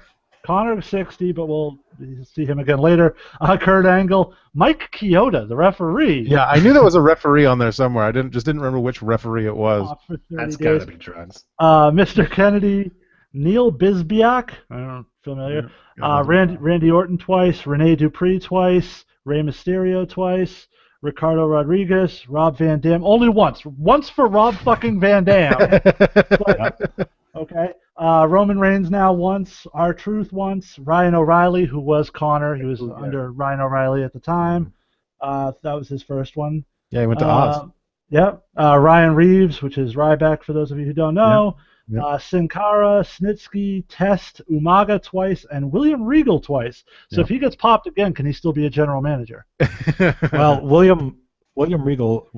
60, but we'll see him again later. Kurt Angle. Mike Chioda, the referee. Yeah, I knew there was a referee on there somewhere. I didn't remember which referee it was. That's got to be drugs. Mr. Kennedy. Neil Bisbiak, I don't know, familiar. Randy Orton twice, Rene Dupree twice, Rey Mysterio twice, Ricardo Rodriguez, Rob Van Dam. Only once. Once for Rob fucking Van Dam. But, okay. Roman Reigns now once. R-Truth once. Ryan O'Reilly, who was Connor. He was under Ryan O'Reilly at the time. That was his first one. Yeah, he went to Oz. Yep. Ryan Reeves, which is Ryback for those of you who don't know. Yep. Sin Cara, Snitsky, Test, Umaga twice, and William Regal twice. So if he gets popped again, can he still be a general manager? Well, William Regal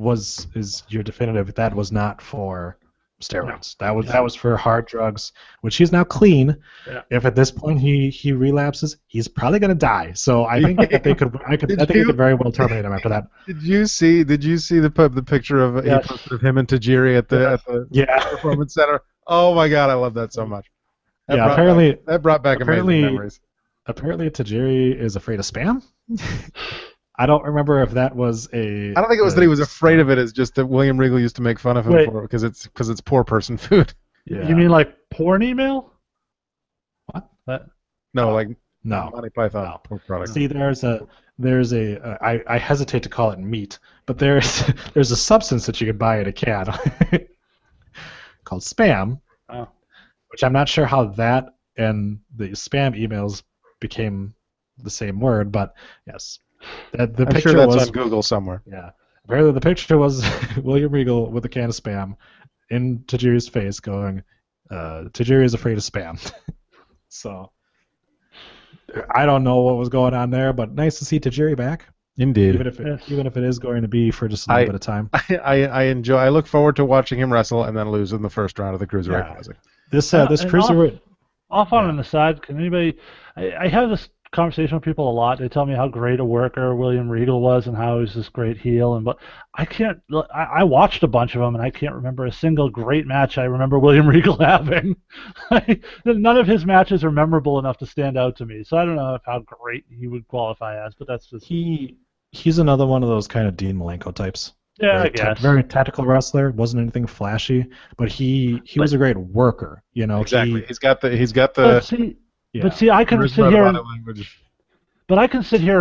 is your definitive. That was not for steroids. That was for hard drugs, which he's now clean. Yeah. If at this point he relapses, he's probably going to die. So I think that they could very well terminate him after that. Did you see the picture of he posted of him and Tajiri at the Performance Center? Oh my God, I love that so much. That brought back amazing memories. Apparently, Tajiri is afraid of spam. I don't remember if that was a. I don't think it was that he was afraid of it. It's just that William Regal used to make fun of him for it because it's poor person food. Yeah. You mean like porn email? What? No. Monty Python. No. Pork product. See, I hesitate to call it meat, but there's a substance that you can buy in a can called spam, which I'm not sure how that and the spam emails became the same word, but yes. I'm picture sure that's was on Google somewhere. Yeah. Apparently the picture was William Regal with a can of spam in Tajiri's face going, Tajiri is afraid of spam. So I don't know what was going on there, but nice to see Tajiri back. Indeed. Even if it is going to be for just a little bit of time. I look forward to watching him wrestle and then lose in the first round of the Cruiserweight Classic. This Cruiserweight. Off on an aside, can anybody? I have this conversation with people a lot. They tell me how great a worker William Regal was and how he's this great heel. But I can't. I watched a bunch of them and I can't remember a single great match I remember William Regal having. None of his matches are memorable enough to stand out to me. So I don't know how great he would qualify as, but that's just he's another one of those kind of Dean Malenko types. Yeah, I guess. Very tactical wrestler. Wasn't anything flashy, but he was a great worker. You know, exactly. He's got the. But see, I can sit here and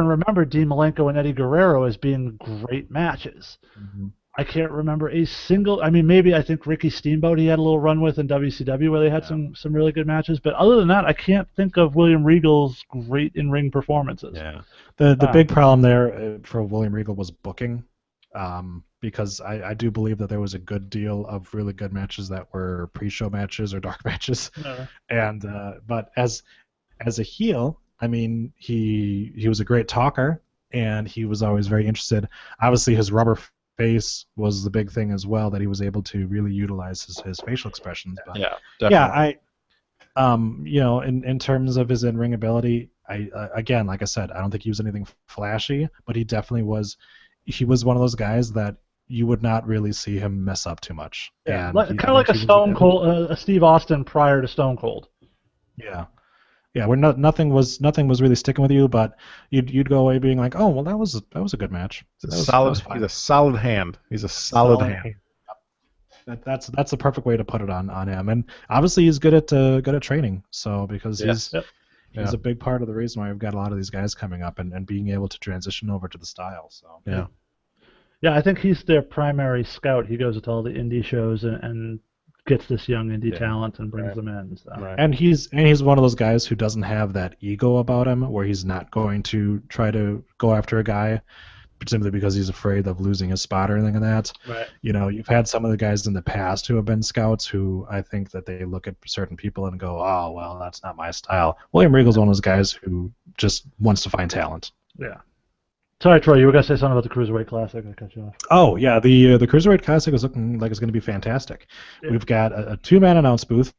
remember Dean Malenko and Eddie Guerrero as being great matches. Mm-hmm. I can't remember a single. I mean, maybe I think Ricky Steamboat he had a little run with in WCW where they had some really good matches. But other than that, I can't think of William Regal's great in-ring performances. Yeah, the big problem there for William Regal was booking. Because I do believe that there was a good deal of really good matches that were pre-show matches or dark matches, but as a heel, I mean, he was a great talker and he was always very interested. Obviously, his rubber face was the big thing as well, that he was able to really utilize his facial expressions. But definitely. In terms of his in-ring ability, again, like I said, I don't think he was anything flashy, but he definitely was. He was one of those guys that you would not really see him mess up too much. Yeah, kind of like a Stone Cold, a Steve Austin prior to Stone Cold. Yeah, where nothing was really sticking with you, but you'd go away being like, oh well, that was a good match. He's a solid hand. He's a solid hand. That's a perfect way to put it on him, and obviously he's good at training. So because he's a big part of the reason why we've got a lot of these guys coming up and being able to transition over to the style. So yeah, I think he's their primary scout. He goes to all the indie shows and gets this young indie talent and brings them in. So. Right. And he's one of those guys who doesn't have that ego about him, where he's not going to try to go after a guy simply because he's afraid of losing his spot or anything like that. Right. You know, you've had some of the guys in the past who have been scouts who I think that they look at certain people and go, oh, well, that's not my style. William Regal's one of those guys who just wants to find talent. Yeah. Sorry, Troy, you were going to say something about the Cruiserweight Classic. I cut you off. Oh, yeah, the Cruiserweight Classic is looking like it's going to be fantastic. Yeah. We've got a two-man announce booth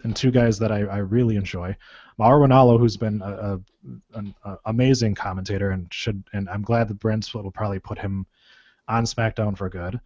and two guys that I really enjoy. Mauro Ranallo, who's been an amazing commentator, and I'm glad that Brent will probably put him on SmackDown for good.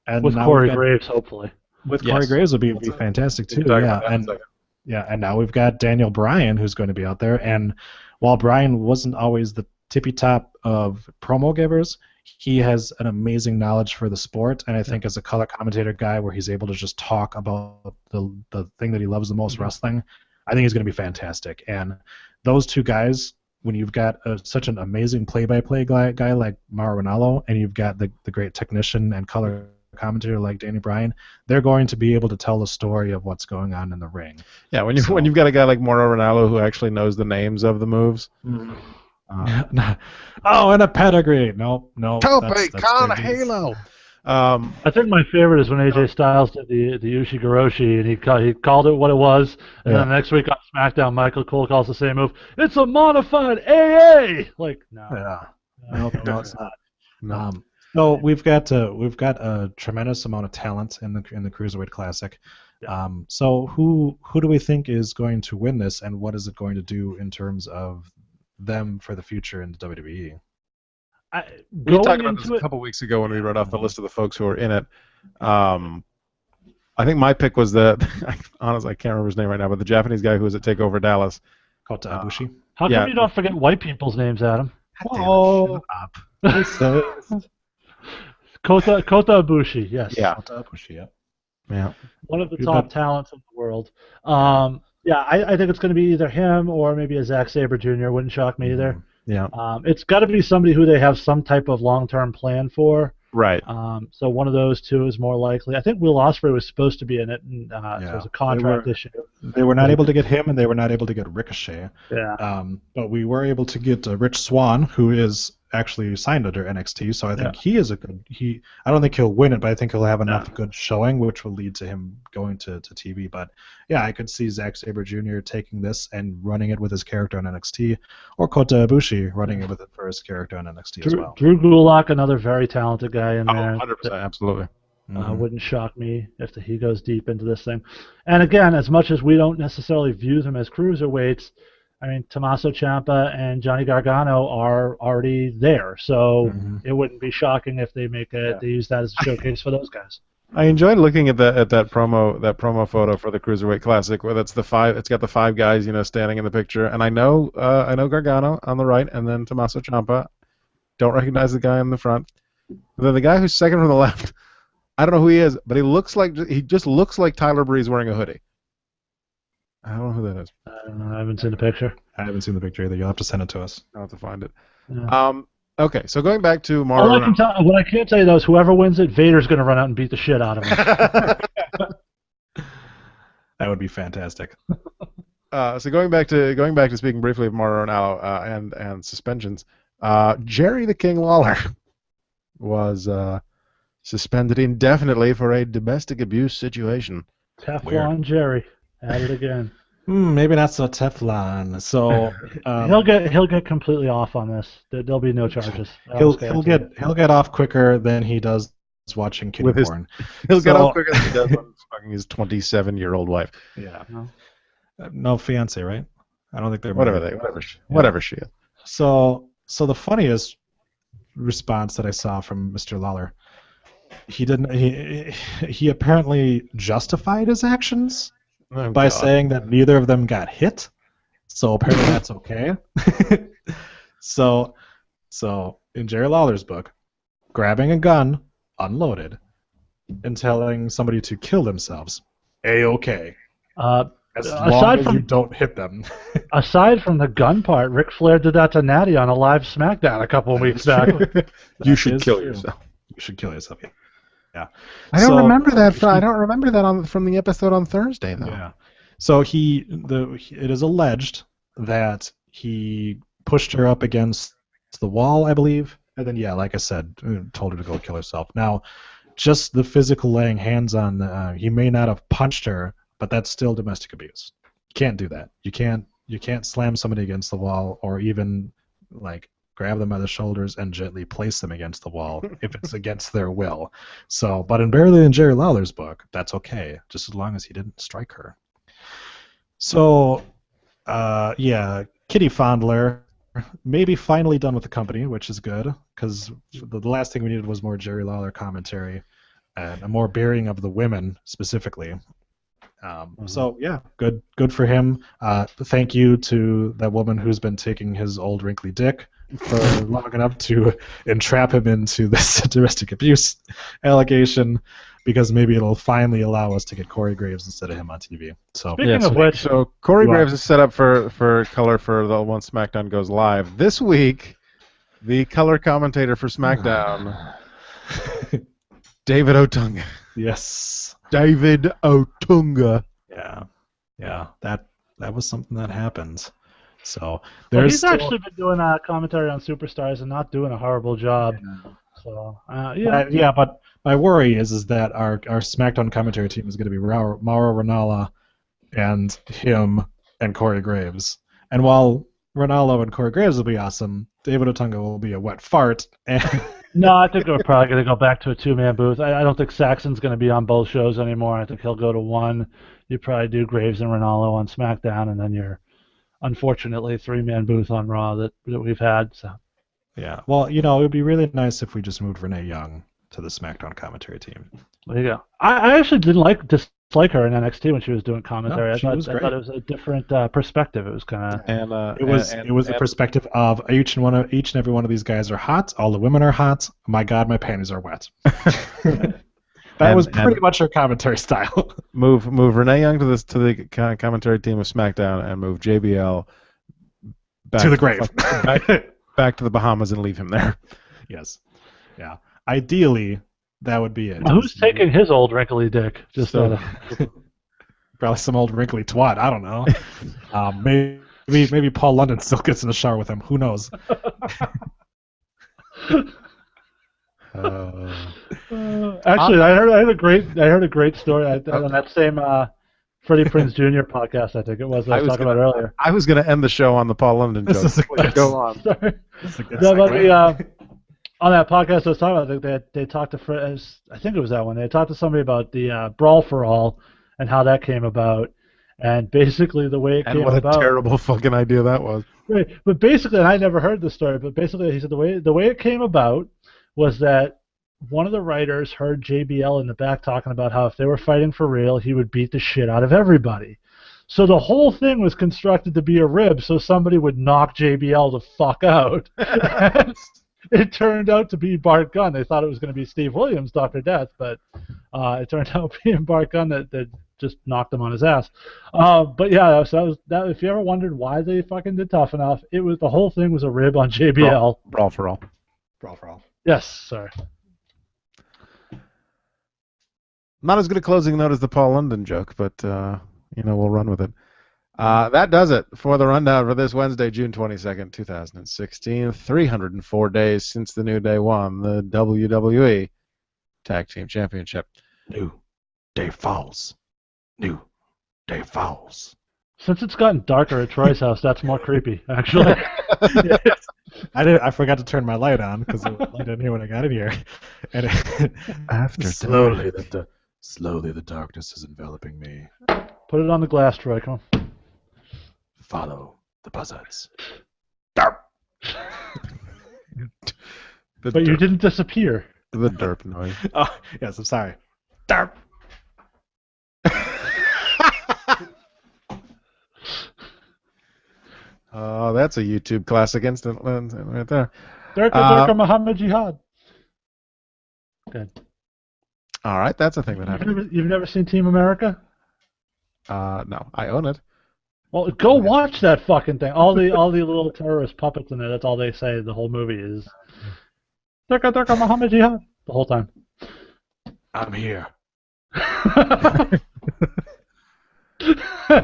And with Corey Graves, hopefully. With Corey Graves would be fantastic too. And now we've got Daniel Bryan, who's going to be out there. And while Bryan wasn't always the tippy top of promo givers, he has an amazing knowledge for the sport, and I think as a color commentator guy where he's able to just talk about the thing that he loves the most, wrestling, I think he's going to be fantastic. And those two guys, when you've got such an amazing play-by-play guy like Mauro Ranallo, and you've got the great technician and color commentator like Danny Bryan, they're going to be able to tell the story of what's going on in the ring. Yeah, when you've got a guy like Mauro Ranallo who actually knows the names of the moves. Oh, and a pedigree. No. Tope Con Halo. I think my favorite is when AJ Styles did the Ushigoroshi, and he called it what it was, and then the next week on SmackDown, Michael Cole calls the same move. It's a modified AA. Like, no. Yeah. No, it's not. No. So we've got a tremendous amount of talent in the Cruiserweight Classic. So who do we think is going to win this, and what is it going to do in terms of them for the future in the WWE? We talked about this a couple weeks ago when we read off the list of the folks who are in it. I think my pick was honestly I can't remember his name right now, but the Japanese guy who was at TakeOver Dallas. Kota Ibushi. How come you don't forget white people's names, Adam? Oh, shut up. Kota Ibushi, yes. Yeah. Kota Ibushi, yeah. One of the top talents in the world. I think it's going to be either him or maybe a Zack Sabre Jr. Wouldn't shock me either. Yeah. It's got to be somebody who they have some type of long-term plan for. Right. So one of those two is more likely. I think Will Ospreay was supposed to be in it, and so it was a contract issue. They were not able to get him, and they were not able to get Ricochet. Yeah. But we were able to get Rich Swann, who is actually signed under NXT. So I think he is I don't think he'll win it, but I think he'll have enough good showing, which will lead to him going to TV. But yeah, I could see Zack Sabre Jr. taking this and running it with his character on NXT, or Kota Ibushi running it for his character on NXT as well. Drew Gulak, another very talented guy in there. 100%, absolutely. Wouldn't shock me if he goes deep into this thing. And again, as much as we don't necessarily view them as cruiserweights, I mean, Tommaso Ciampa and Johnny Gargano are already there, so it wouldn't be shocking if they they use that as a showcase for those guys. I enjoyed looking at that promo photo for the Cruiserweight Classic, where it's got the 5 guys, standing in the picture, and I know Gargano on the right, and then Tommaso Ciampa. Don't recognize the guy in the front. But then the guy who's second from the left, I don't know who he is, but he just looks like Tyler Breeze wearing a hoodie. I don't know who that is. I don't know. I haven't seen the picture. I haven't seen the picture either. You'll have to send it to us. I'll have to find it. Yeah. Okay, so going back to Mauro. What I can't tell you though is whoever wins it, Vader's going to run out and beat the shit out of him. That would be fantastic. So going back to speaking briefly of Mauro Ranallo and suspensions, Jerry the King Lawler was suspended indefinitely for a domestic abuse situation. Teflon Jerry. At it again. Maybe not so Teflon. So he'll get completely off on this. There'll be no charges. He'll get off quicker than he does watching kitty porn. He'll get off quicker than he does on fucking his 27-year-old wife. Yeah. No fiance, right? I don't think they're whatever she is. So the funniest response that I saw from Mr. Lawler, he apparently justified his actions. By saying that neither of them got hit, so apparently that's okay. So in Jerry Lawler's book, grabbing a gun, unloaded, and telling somebody to kill themselves, A-okay. As long as you don't hit them. Aside from the gun part, Ric Flair did that to Natty on a live SmackDown a couple of weeks back. You should kill yourself. You should kill yourself, yeah. Yeah. I don't remember that. I don't remember that from the episode on Thursday, though. Yeah. So it is alleged that he pushed her up against the wall, I believe, and then like I said, told her to go kill herself. Now, just the physical laying hands on, he may not have punched her, but that's still domestic abuse. You can't do that. You can't slam somebody against the wall or even grab them by the shoulders and gently place them against the wall if it's against their will. So, but in Barely in Jerry Lawler's book, that's okay, just as long as he didn't strike her. So, Kitty Fondler, maybe finally done with the company, which is good, because the last thing we needed was more Jerry Lawler commentary and a more bearing of the women specifically. So yeah, good for him. Thank you to that woman who's been taking his old wrinkly dick for long enough to entrap him into this domestic abuse allegation. because maybe it'll finally allow us to get Corey Graves instead of him on TV. So Speaking of which, so Corey You are- Graves is set up for color for the one SmackDown goes live this week. The color commentator for SmackDown, David Otunga. yes, David Otunga. yeah, that was something that happened. So well, there's he's still, actually been doing commentary on Superstars and not doing a horrible job. So yeah, but my worry is that our SmackDown commentary team is going to be Mauro Ranallo and him and Corey Graves. And while Ranallo and Corey Graves will be awesome, David Otunga will be a wet fart. And No, I think we're probably going to go back to a two-man booth. I don't think Saxon's going to be on both shows anymore. I think he'll go to one. You probably do Graves and Ranallo on SmackDown, and then your, unfortunately, three-man booth on Raw that we've had. So. yeah, well, it would be really nice if we just moved Renee Young to the SmackDown commentary team. There you go. I actually didn't dislike her in NXT when she was doing commentary. No, she was great. I thought it was a different perspective. It was kind of. And It was the perspective of each and every one of these guys are hot. All the women are hot. My God, my panties are wet. That was pretty much her commentary style. move Renee Young to the commentary team of SmackDown and move JBL back to the grave. back to the Bahamas and leave him there. Yes. Yeah. Ideally, that would be it. Now, who's taking his old wrinkly dick? Just So- Probably some old wrinkly twat. I don't know. Maybe Paul London still gets in the shower with him. Who knows? Actually, I heard a great story on that same Freddie Prinze Jr. podcast. I think it was. I was talking about earlier. I was going to end the show on the Paul London This joke. is a good- Go on. Sorry. This is a good No, but segue. on that podcast I was talking about, I think they talked to I think it was that one. They talked to somebody about the Brawl for All and how that came about, and basically the way it And came what a about. terrible fucking idea that was. Right, but basically, and I never heard the story, but basically he said the way it came about was that one of the writers heard JBL in the back talking about how if they were fighting for real, he would beat the shit out of everybody. So the whole thing was constructed to be a rib, so somebody would knock JBL the fuck out. It turned out to be Bart Gunn. They thought it was going to be Steve Williams, Dr. Death, but it turned out being Bart Gunn that just knocked him on his ass. But yeah, so that if you ever wondered why they fucking did Tough Enough, the whole thing was a rib on JBL. Brawl for all. Brawl for all. Yes, sorry. Not as good a closing note as the Paul London joke, but we'll run with it. That does it for the rundown for this Wednesday, June 22nd, 2016. 304 days since the New Day won the WWE Tag Team Championship. New Day Falls. New Day Falls. Since it's gotten darker at Troy's house, that's more creepy, actually. I forgot to turn my light on because I didn't hear when I got in here. And After slowly the darkness is enveloping me. Put it on the glass, Troy. Come on. Follow the buzzards. But you didn't disappear. The derp noise. Oh, yes, I'm sorry. Darp. Oh, that's a YouTube classic instant right there. Durka Muhammad Jihad. Good. All right, that's a thing that happened. You've never seen Team America? No, I own it. Well, go watch that fucking thing. All the little terrorist puppets in there. That's all they say. The whole movie is Durka Muhammad Jihad the whole time. I'm here.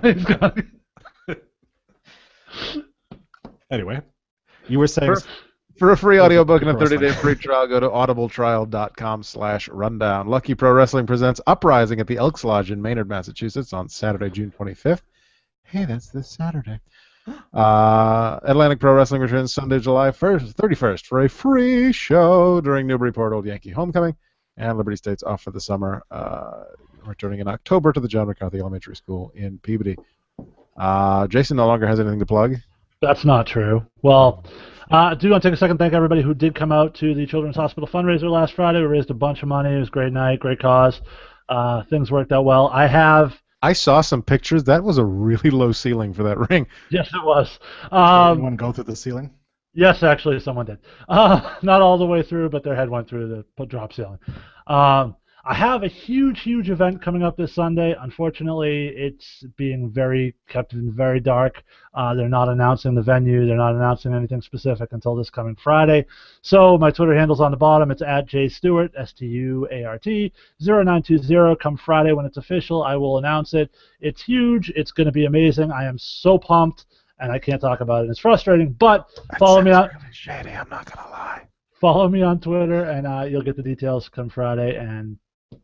He's gone. Anyway, you were saying For a free audiobook and a Pro 30-day Wrestling. free trial, go to audibletrial.com/rundown. Lucky Pro Wrestling presents Uprising at the Elks Lodge in Maynard, Massachusetts on Saturday, June 25th. Hey, that's this Saturday. Atlantic Pro Wrestling returns Sunday, July 31st for a free show during Newburyport Old Yankee Homecoming. And Liberty State's off for the summer, returning in October to the John McCarthy Elementary School in Peabody. Jason no longer has anything to plug. That's not true. Well, I do want to take a second to thank everybody who did come out to the Children's Hospital fundraiser last Friday. We raised a bunch of money. It was a great night, great cause. Things worked out well. I saw some pictures. That was a really low ceiling for that ring. Yes, it was. did anyone go through the ceiling? Yes, actually, someone did. Not all the way through, but their head went through the drop ceiling. I have a huge event coming up this Sunday. Unfortunately, it's being kept in very dark. They're not announcing the venue. They're not announcing anything specific until this coming Friday. So my Twitter handle's on the bottom. It's @JStuart, STUART 0920. Come Friday when it's official, I will announce it. It's huge. It's going to be amazing. I am so pumped, and I can't talk about it. It's frustrating, but follow me on. Really shady. I'm not gonna lie. Follow me on Twitter, and you'll get the details come Friday, and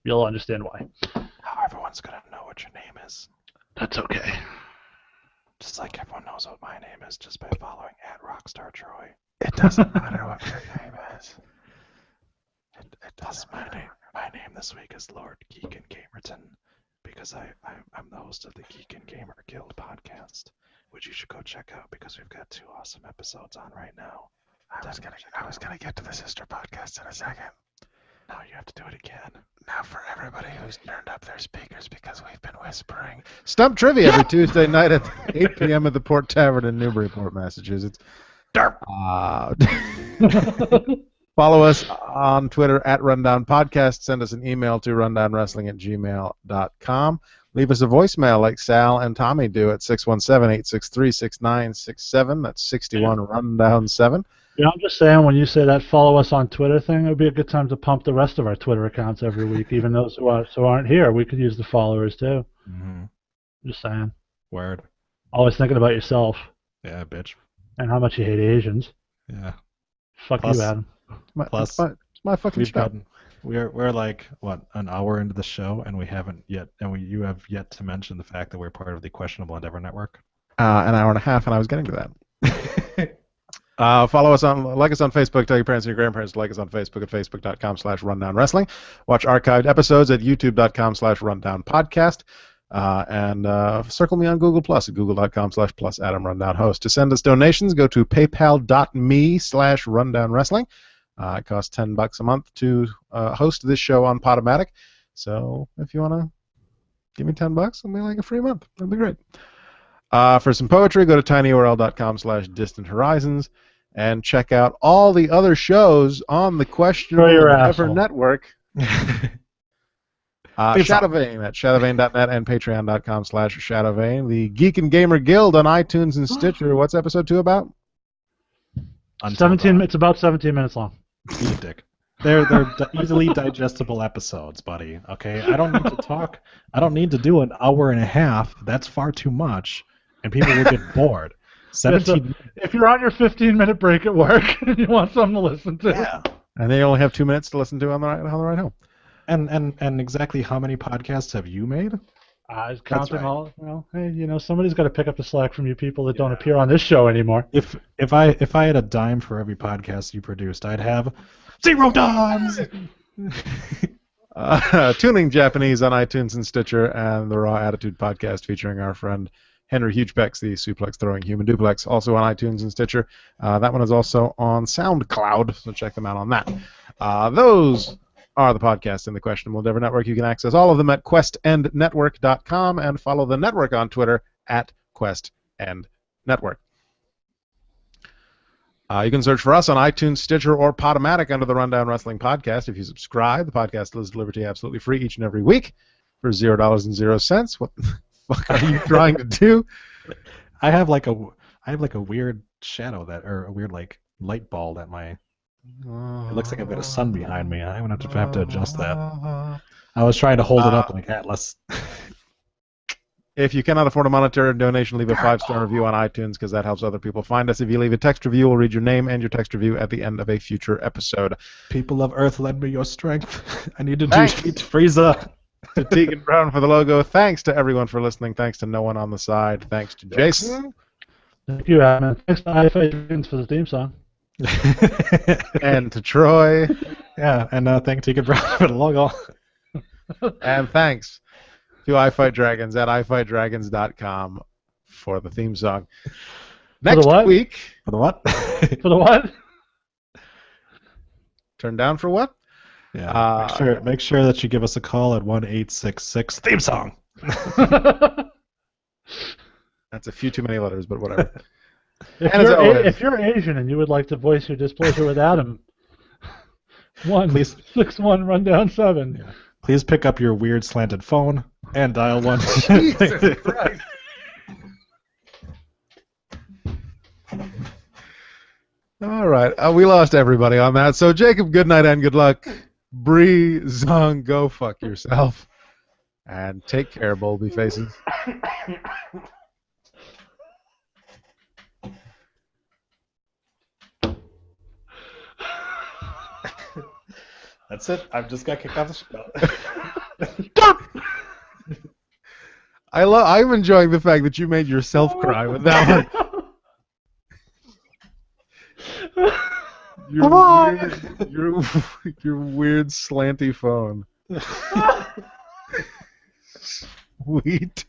you'll understand why. Now everyone's gonna know what your name is. That's okay. Just like everyone knows what my name is just by following @RockstarTroy. It doesn't matter what your name is. It does. My name this week is Lord Geek and Gamerton because I'm the host of the Geek and Gamer Guild podcast, which you should go check out because we've got 2 awesome episodes on right now. I was gonna get to the sister podcast in a second. Now you have to do it again. Now for everybody who's turned up their speakers because we've been whispering. Stump Trivia every Tuesday night at 8 p.m. at the Port Tavern in Newburyport, Massachusetts. Follow us on Twitter @Rundown Podcast. Send us an email to rundownwrestling@gmail.com. Leave us a voicemail like Sal and Tommy do at 617-863-6967. That's 61 Rundown 7. Yeah, I'm just saying, when you say that follow us on Twitter thing, it would be a good time to pump the rest of our Twitter accounts every week, even those who aren't here. We could use the followers, too. Mm-hmm. Just saying. Word. Always thinking about yourself. Yeah, bitch. And how much you hate Asians. Yeah. Fuck Plus- you, Adam. It's my fucking show. We're like what, an hour into the show, and we haven't yet, you have yet to mention the fact that we're part of the Questionable Endeavor Network. An hour and a half, and I was getting to that. Follow us like us on Facebook. Tell your parents and your grandparents to like us on Facebook at facebook.com/rundownwrestling. Watch archived episodes at youtube.com/rundownpodcast. And circle me on Google Plus at google.com/+AdamRundownHost. To send us donations, go to paypal.me/rundownwrestling. It costs $10 a month to host this show on Podomatic. So if you want to give me $10, it'll be like a free month. That'd be great. For some poetry, go to tinyurl.com/distanthorizons and check out all the other shows on the Questionable Endeavor Network. Shadowvane at shadowvane.net and patreon.com/shadowvane. The Geek and Gamer Guild on iTunes and Stitcher. What's episode 2 about? 17. It's about 17 minutes long. Eat a dick. They're easily digestible episodes, buddy. Okay, I don't need to talk. I don't need to do an hour and a half. That's far too much, and people will get bored. 17. If you're on your 15-minute break at work and you want something to listen to, Yeah. And then you only have 2 minutes to listen to on the ride home. And exactly how many podcasts have you made? I was counting all. Well, hey, somebody's got to pick up the slack from you people that don't appear on this show anymore. If I had a dime for every podcast you produced, I'd have 0 dimes. Tooning Japanese on iTunes and Stitcher, and the Raw Attitude podcast featuring our friend Henry Hugebex, the suplex throwing human duplex, also on iTunes and Stitcher. That one is also on SoundCloud, so check them out on that. Those are the podcasts in the Questionable Endeavor Network. You can access all of them at questendnetwork.com and follow the network on Twitter at questendnetwork. You can search for us on iTunes, Stitcher, or Podomatic under the Rundown Wrestling Podcast. If you subscribe, the podcast is delivered to you absolutely free each and every week for $0.00. What the fuck are you trying to do? I have like a weird shadow or a weird like light ball that it looks like I've got a sun behind me. I'm gonna have to adjust that. I was trying to hold it up like Atlas. If you cannot afford a monetary donation, leave a 5-star review on iTunes because that helps other people find us. If you leave a text review, we'll read your name and your text review at the end of a future episode. People of Earth, lend me your strength. I need to defeat Frieza. To Teaghan Brown for the logo. Thanks to everyone for listening. Thanks to no one on the side. Thanks to Jason. Thank you, Adam. Thanks to iFight Dragons for the theme song. And to Troy. Yeah, and thank Teaghan Brown for the logo. And thanks to iFightDragons at ifightdragons.com for the theme song. Next week. For the what? For the what? Turn down for what? Yeah. Make sure that you give us a call at 1-866 theme song. That's a few too many letters, but whatever. If you're Asian and you would like to voice your displeasure with Adam, 1-661 rundown 7. Yeah. Please pick up your weird slanted phone and dial 1. Jesus Christ. All right, we lost everybody on that. So Jacob, good night and good luck. Bree, Zung, go fuck yourself. And take care, Bolby faces. That's it. I've just got kicked off the show. I'm enjoying the fact that you made yourself cry with that one. Your weird slanty phone. Sweet.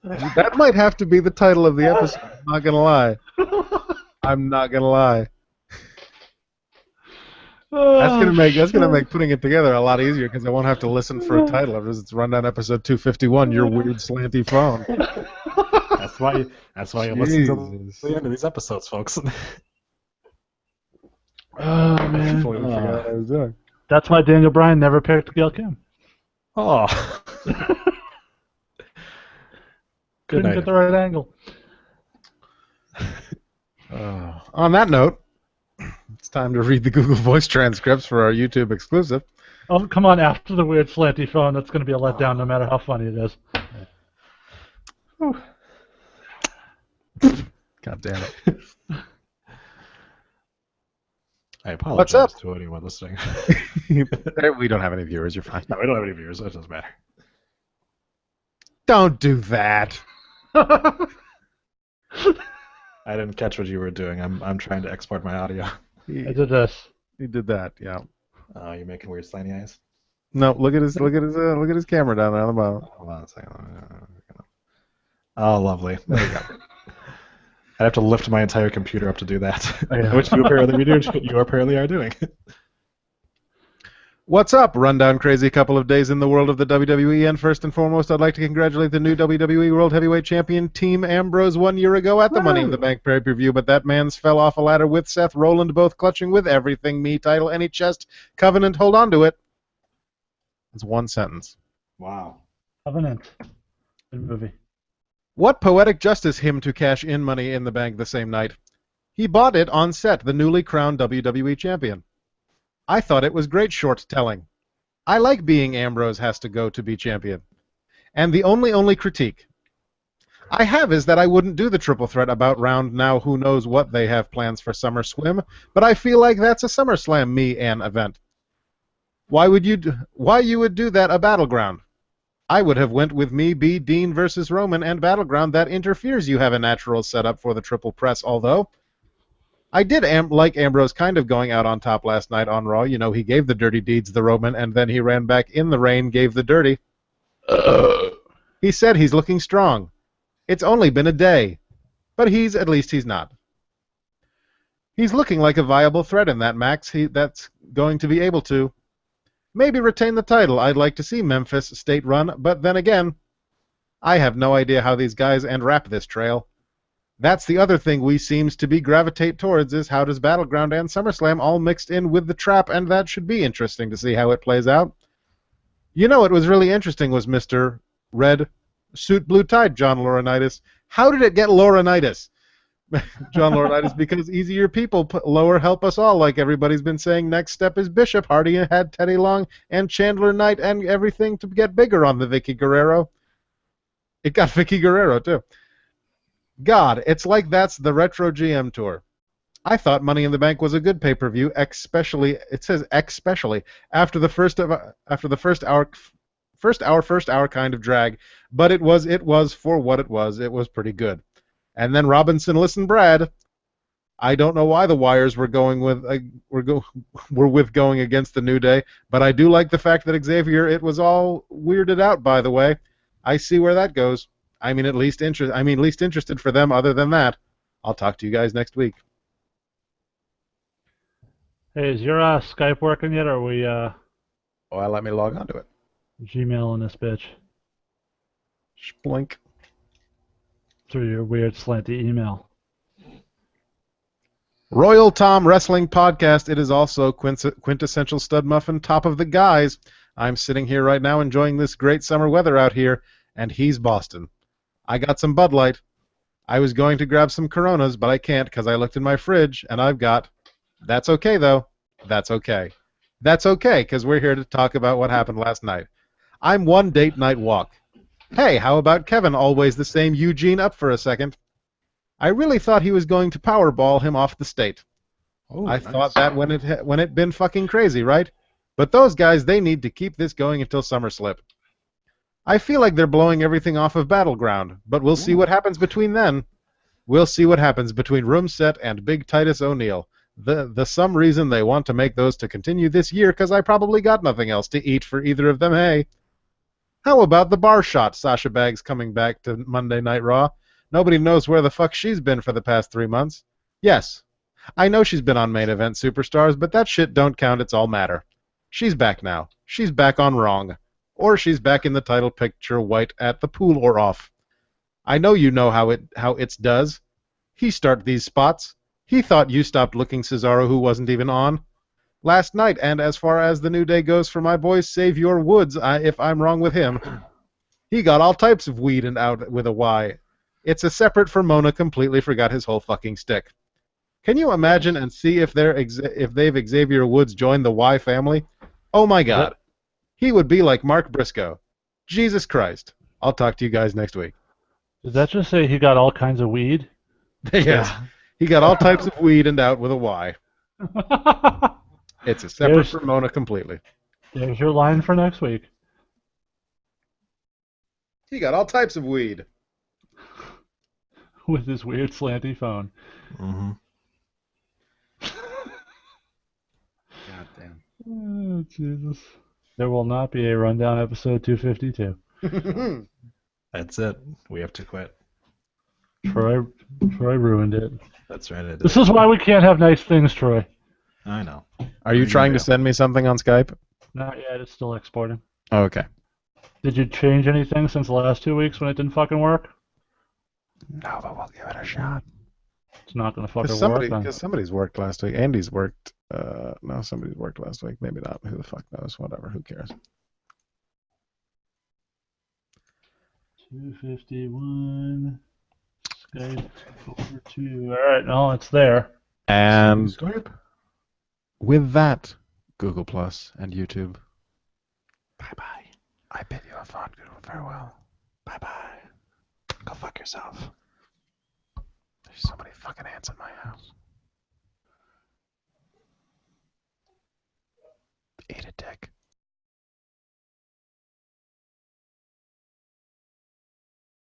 That might have to be the title of the episode. I'm not gonna lie. I'm not gonna lie. That's gonna make putting it together a lot easier because I won't have to listen for a title. It's Rundown episode 251. Your weird slanty phone. That's why you listen to the end of these episodes, folks. Oh man. Completely forgot what I was doing. That's why Daniel Bryan never picked Gail Kim. Oh. Couldn't get the right angle. On that note, it's time to read the Google Voice transcripts for our YouTube exclusive. Oh, come on, after the weird slanty phone, that's going to be a letdown no matter how funny it is. God damn it. I apologize What's up? to anyone listening. We don't have any viewers, you're fine. No, we don't have any viewers, so it doesn't matter. Don't do that. I didn't catch what you were doing. I'm trying to export my audio. I did this. He did that, yeah. Oh, you're making weird slanty eyes? No, look at his camera down there on the bottom. Hold on a second. Oh, lovely. There you go. I'd have to lift my entire computer up to do that, which you apparently are doing. What's up, rundown crazy couple of days in the world of the WWE, and first and foremost, I'd like to congratulate the new WWE World Heavyweight Champion, Team Ambrose, 1 year ago at the Money in the Bank pay-per-view, but that man's fell off a ladder with Seth Rollins, both clutching with everything, me, title, any chest, covenant, hold on to it. It's one sentence. Wow. Covenant. Good movie. What poetic justice him to cash in Money in the Bank the same night. He bought it on set, the newly crowned WWE Champion. I thought it was great short telling. I like being Ambrose has to go to be champion. And the only critique I have is that I wouldn't do the triple threat about round now who knows what they have plans for Summer Swim, but I feel like that's a SummerSlam me an event. Why you would do that a Battleground? I would have went with me be Dean versus Roman and Battleground that interferes you have a natural setup for the triple press, although I did like Ambrose kind of going out on top last night on Raw. You know, he gave the dirty deeds the Roman, and then he ran back in the rain, gave the dirty. He said he's looking strong. It's only been a day. But at least he's not. He's looking like a viable threat in that match. That's going to be able to maybe retain the title. I'd like to see Memphis State run, but then again, I have no idea how these guys wrap this trail. That's the other thing we seems to be gravitate towards is how does Battleground and SummerSlam all mixed in with the trap, and that should be interesting to see how it plays out. You know what was really interesting was Mr. Red Suit Blue Tide, John Laurinaitis. How did it get Laurinaitis? John Laurinaitis, because easier people lower help us all, like everybody's been saying. Next step is Bishop. Hardy had Teddy Long and Chandler Knight and everything to get bigger on the Vicky Guerrero. It got Vicky Guerrero, too. God, it's like that's the Retro GM Tour. I thought Money in the Bank was a good pay-per-view, especially after the first hour kind of drag, but it was for what it was. It was pretty good. And then Robinson, listen, Brad. I don't know why the Wires were going against the New Day, but I do like the fact that Xavier. It was all weirded out, by the way. I see where that goes. Least interested for them. Other than that, I'll talk to you guys next week. Hey, is your Skype working yet, or are we Let me log on to it. Gmailing this bitch Splink. through your weird slanty email? Royal Tom Wrestling Podcast. It is also quintessential stud muffin, top of the guys. I'm sitting here right now enjoying this great summer weather out here, and he's Boston. I got some Bud Light. I was going to grab some Coronas, but I can't because I looked in my fridge, and I've got... That's okay, though. That's okay. That's okay, because we're here to talk about what happened last night. I'm one date night walk. Hey, how about Kevin, always the same Eugene, up for a second? I really thought he was going to Powerball him off the state. Oh, I nice. thought that when it been fucking crazy, right? But those guys, they need to keep this going until SummerSlip. I feel like they're blowing everything off of Battleground, but we'll see what happens between then. We'll see what happens between Room Set and Big Titus O'Neil. The some reason they want to make those to continue this year, because I probably got nothing else to eat for either of them, hey? How about the bar shot, Sasha Banks coming back to Monday Night Raw? Nobody knows where the fuck she's been for the past 3 months. Yes, I know she's been on Main Event Superstars, but that shit don't count, it's all matter. She's back now. She's back on Wrong. Or she's back in the title picture white at the pool or off. I know you know how it's does. He start these spots. He thought you stopped looking Cesaro who wasn't even on. Last night, and as far as the New Day goes for my boy Xavier Woods, if I'm wrong with him, he got all types of weed and out with a Y. It's a separate for Mona completely forgot his whole fucking stick. Can you imagine and see if they've Xavier Woods joined the Y family? Oh my God. Yep. He would be like Mark Briscoe. Jesus Christ. I'll talk to you guys next week. Did that just say he got all kinds of weed? Yes. He got all types of weed and out with a Y. It's a separate for Mona completely. There's your line for next week. He got all types of weed. With his weird slanty phone. Mm-hmm. God damn. Oh, Jesus. There will not be a rundown episode 252. That's it. We have to quit. Troy ruined it. That's right. I did. This is why we can't have nice things, Troy. I know. Are you trying to send me something on Skype? Not yet. It's still exporting. Oh, okay. Did you change anything since the last 2 weeks when it didn't fucking work? No, but we'll give it a shot. It's not going to fucking work. Because somebody's worked last week. Andy's worked. No, somebody's worked last week. Maybe not. Who the fuck knows? Whatever. Who cares? 251. Skype over 2. All right, no, it's there. And Skype. with that, Google Plus and YouTube. Bye-bye. I bid you a fond farewell. Bye-bye. Go fuck yourself. There's so many fucking ants in my house. Eat a dick.